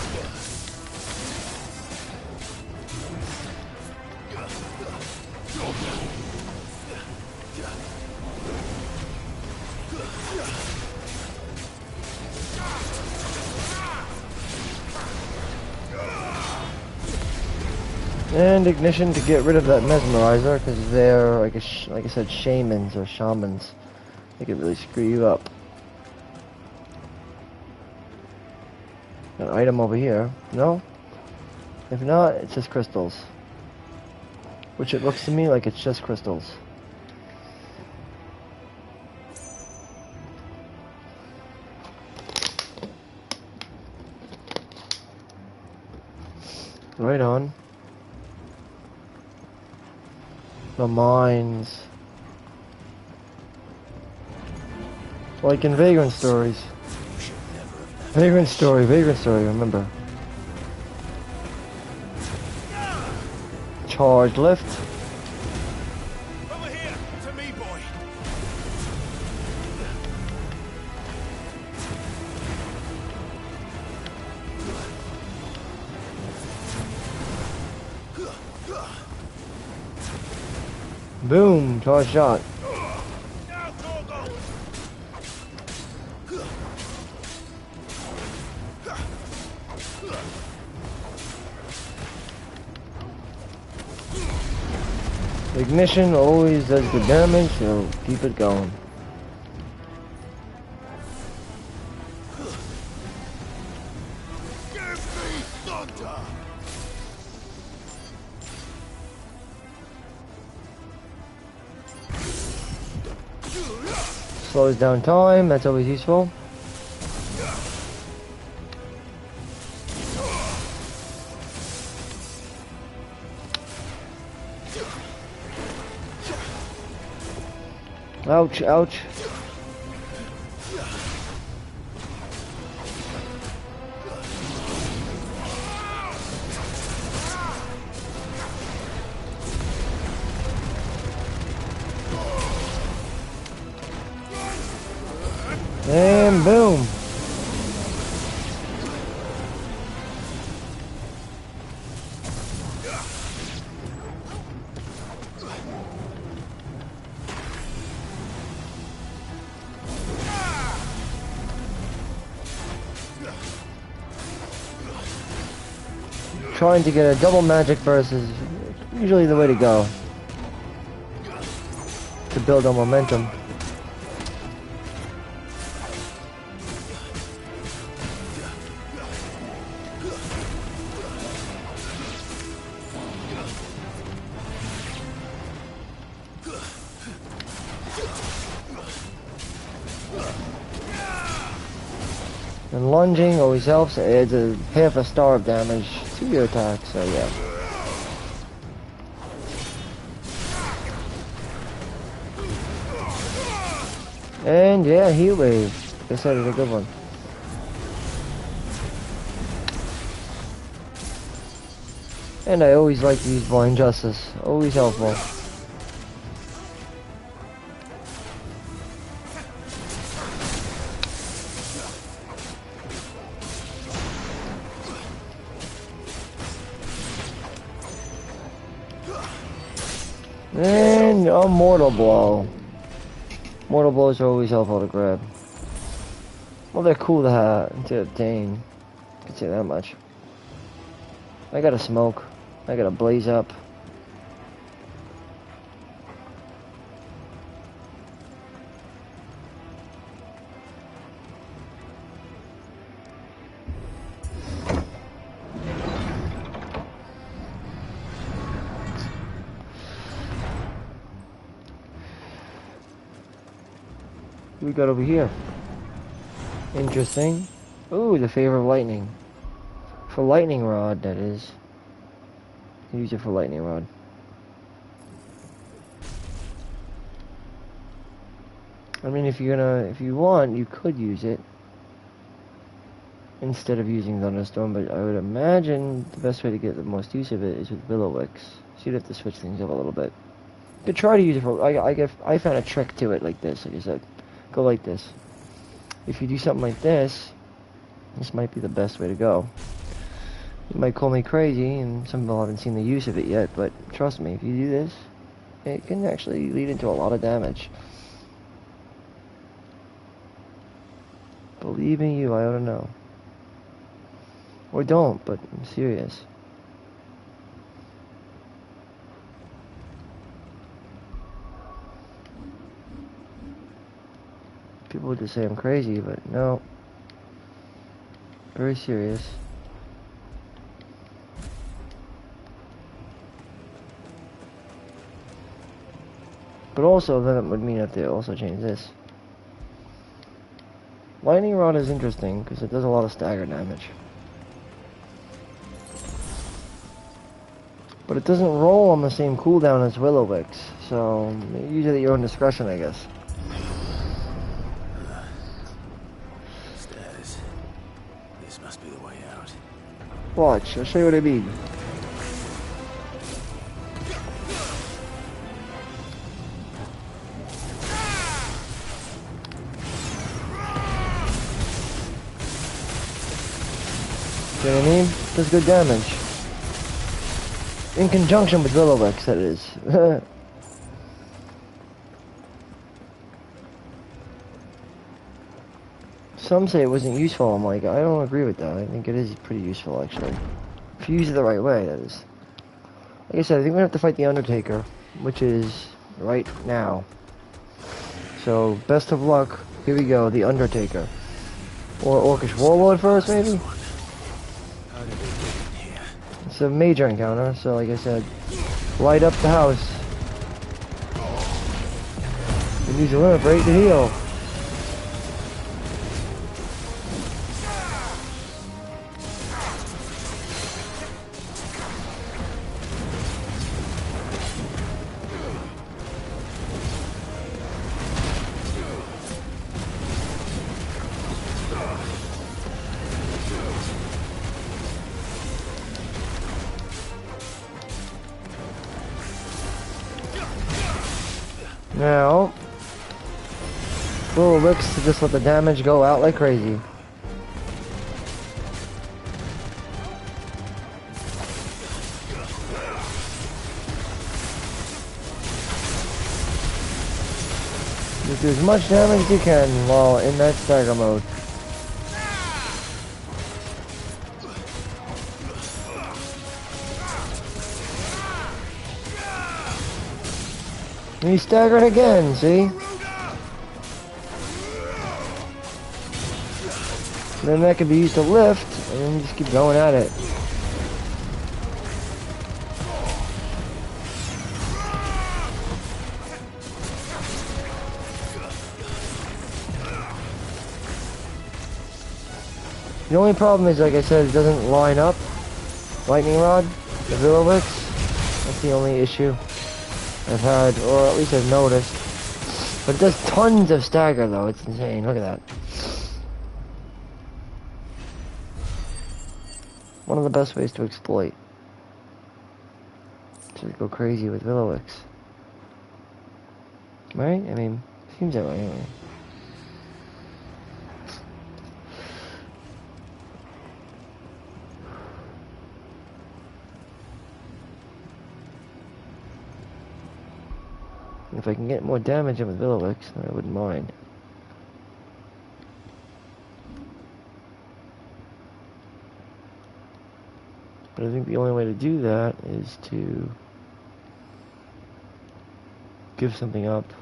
And Ignition to get rid of that Mesmerizer, because they're, like I said, shamans or shamans. They can really screw you up. An item over here. No? If not, it's just crystals. Which it looks to me like it's just crystals. Right on. The mines. Like in Vagrant Stories. Vagrant Story, remember. Charge lift. Over here, to me, boy. Boom, charge shot. Ignition always does good damage, so keep it going. Give me thunder! Slows down time, that's always useful. Ouch, ouch. and boom. Trying to get a double magic burst is usually the way to go to build on momentum. And lunging always helps. It adds a half a star of damage to your attack, so yeah. And yeah, heat wave. This side is a good one. And I always like to use blind justice. Always helpful. And a mortal blow. Mortal blows are always helpful to grab. Well, they're cool to have, to obtain. I can say that much. I got a smoke. I got a blaze up. We got over here. Interesting. Ooh, the favor of lightning. For lightning rod, that is. Use it for lightning rod. I mean, if you want, you could use it instead of using thunderstorm. But I would imagine the best way to get the most use of it is with willow wicks. So you'd have to switch things up a little bit. You could try to use it for. I found a trick to it like this. Like I said. Go like this. If you do something like this, this might be the best way to go. You might call me crazy, and some people haven't seen the use of it yet, but trust me, if you do this, it can actually lead into a lot of damage. Believe in you, I ought to know. Or don't, but I'm serious. People would just say I'm crazy, but no. Very serious. But also, then it would mean that they also change this. Lightning Rod is interesting, because it does a lot of stagger damage. But it doesn't roll on the same cooldown as Willow Wicks, so use it at your own discretion, I guess. Watch, I'll show you what I mean. See what I mean? Does good damage. In conjunction with Willow Wicks, that is. Some say it wasn't useful. I'm like, I don't agree with that. I think it is pretty useful, actually. If you use it the right way, that is. Like I said, I think we have to fight the Undertaker, which is right now. So, best of luck. Here we go, the Undertaker. Or Orcish Warlord first, maybe? It's a major encounter, so like I said, light up the house. And use a limit break to heal. Now, Little Wicks to just let the damage go out like crazy. Just do as much damage as you can while in that stagger mode. And he staggered again, see? Then that could be used to lift, and then you just keep going at it. The only problem is, like I said, it doesn't line up. Lightning Rod, the Villowix, that's the only issue I've had, or at least I've noticed. But it does tons of stagger though, it's insane, look at that. One of the best ways to exploit. Just go crazy with Villowix. Right? I mean, seems that way anyway. If I can get more damage in with Villowix, then I wouldn't mind. But I think the only way to do that is to give something up.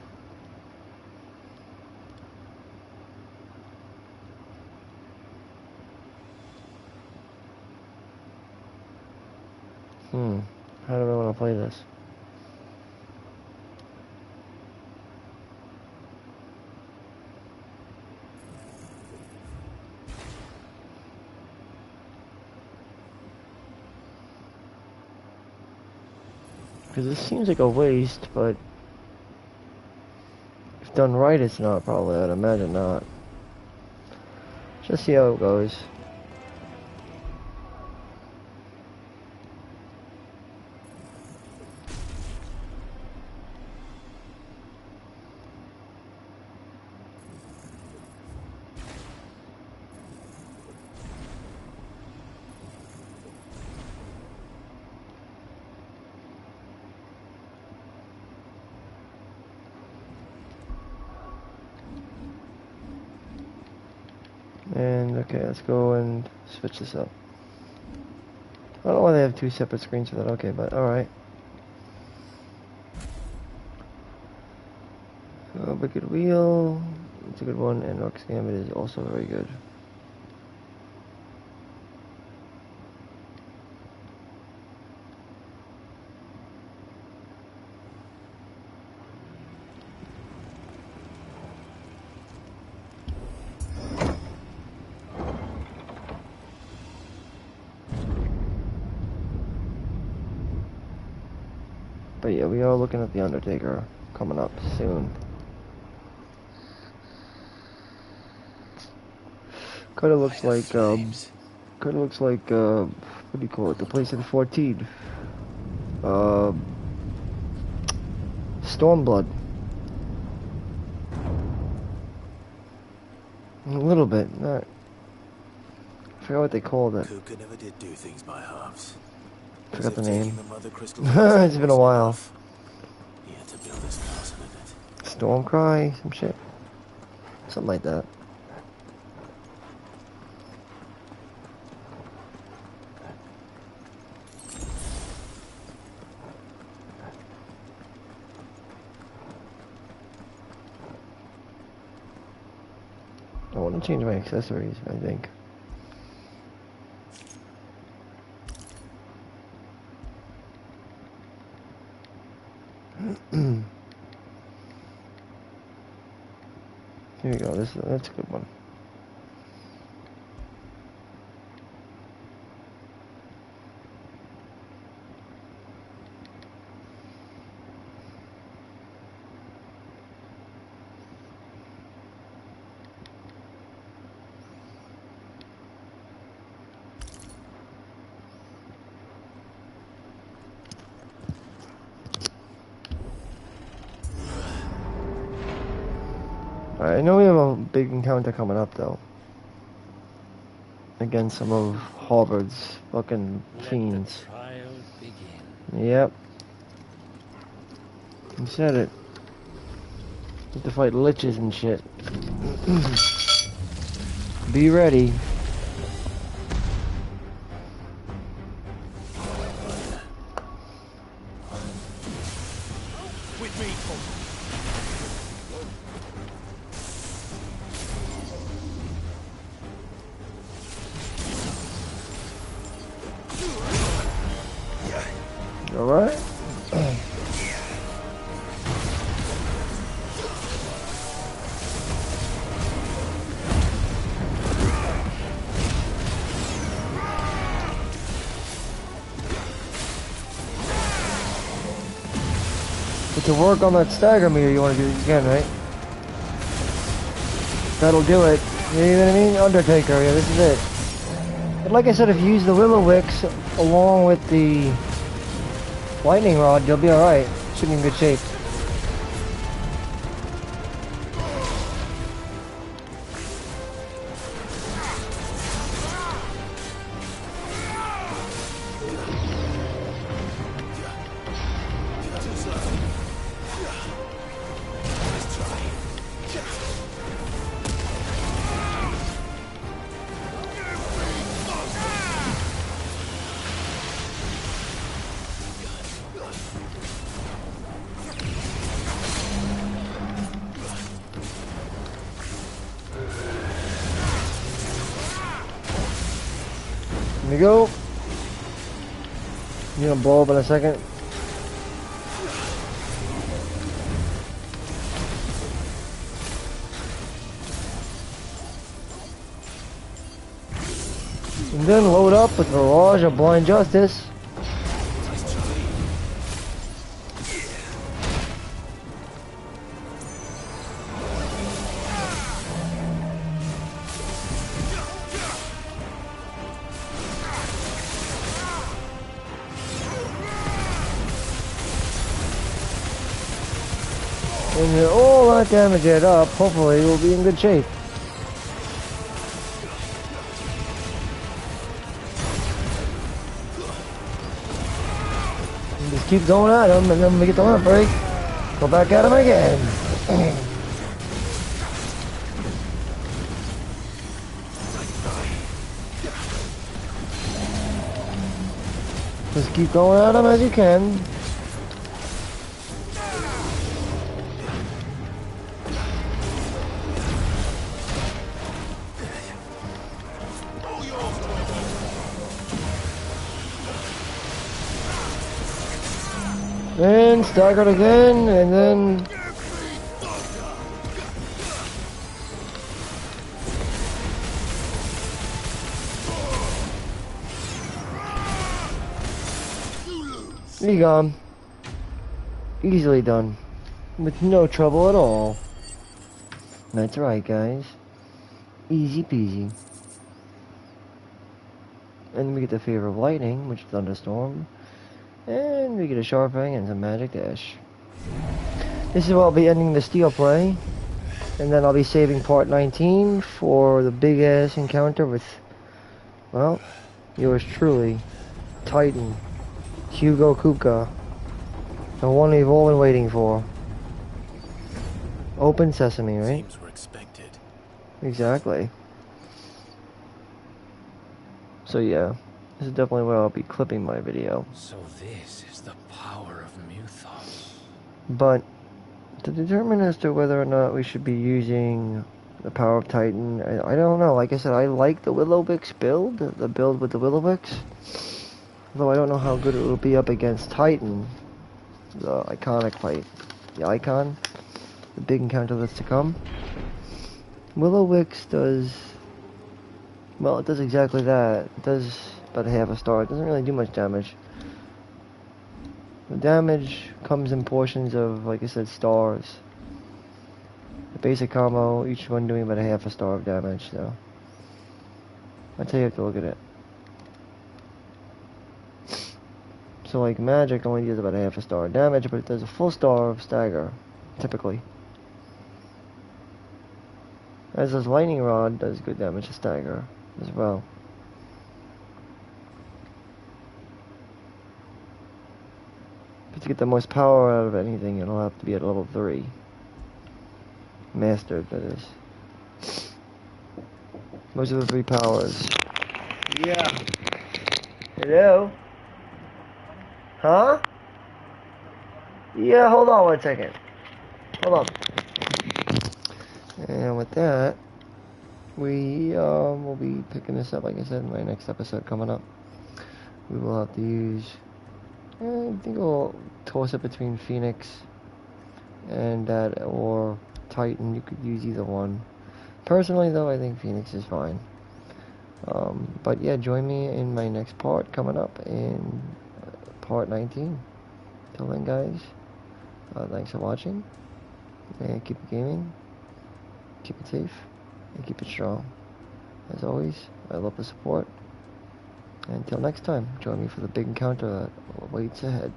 How do I want to play this? Because this seems like a waste, but if done right, it's not probably. I'd imagine not. Just see how it goes. And okay, let's go and switch this up. I don't know why they have two separate screens for that. Okay, but alright. Wicked Wheel, it's a good one, and Orc's Gambit is also very good. But yeah, we are looking at the Undertaker coming up soon. Kinda looks like what do you call it? The place in 14. Stormblood. A little bit, not. I forgot what they called it. Kuka never did do things by halves. Forgot the name. The It's been a while. He had to build his castle in it. Stormcry, some shit. Something like that. I want to change my accessories, I think. Here we go, that's a good one. Alright, I know we have a big encounter coming up though. Against some of Harvard's fucking fiends. Let the trial begin. Yep. You said it. Have to fight liches and shit. Be ready. With me, Alright. But to work on that stagger meter, you want to do it again, right? That'll do it. You know what I mean? Undertaker, yeah, this is it. But like I said, if you use the Willow Wicks along with the lightning rod, you'll be alright. Should be in good shape. Here we go. You're gonna blow up in a second. And then load up with Barrage of Blind Justice. And with all that damage add up, hopefully we'll be in good shape. And just keep going at him, and then when we get the limit break, go back at him again. Just keep going at him as you can. Then staggered again, and then he gone. Easily done. With no trouble at all. That's right, guys. Easy peasy. And we get the Favor of Lightning, which is Thunderstorm. And we get a Sharping and some Magic Dash. This is where I'll be ending the Steel play. And then I'll be saving part 19 for the big ass encounter with, well, yours truly, Titan, Hugo Kuka. The one we've all been waiting for. Open sesame, right? Seems we're expected. Exactly. So yeah. This is definitely where I'll be clipping my video. So this is the power of Muthos. But to determine as to whether or not we should be using the Power of Titan, I don't know. Like I said, I like the Willowwicks build, the build with the Willowwicks. Though I don't know how good it will be up against Titan, the iconic fight, the icon, the big encounter that's to come. Willowwicks does, well, it does exactly that. It does about half a star. It doesn't really do much damage. The damage comes in portions of, like I said, stars. The basic combo, each one doing about a half a star of damage, so that's how you have to look at it. So like magic only does about a half a star of damage, but it does a full star of stagger, typically. As this lightning rod does good damage to stagger as well. But to get the most power out of anything, it'll have to be at level 3. Mastered, that is. Most of the 3 powers. Yeah. Hello? Huh? Yeah, hold on 1 second. Hold on. And with that, we will be picking this up, like I said, in my next episode coming up. We will have to use, I think we'll toss it between Phoenix and that, or Titan. You could use either one. Personally, though, I think Phoenix is fine. But yeah, join me in my next part coming up in part 19. Till then, guys, thanks for watching, and keep it gaming, keep it safe, and keep it strong. As always, I love the support. Until next time, join me for the big encounter that awaits ahead.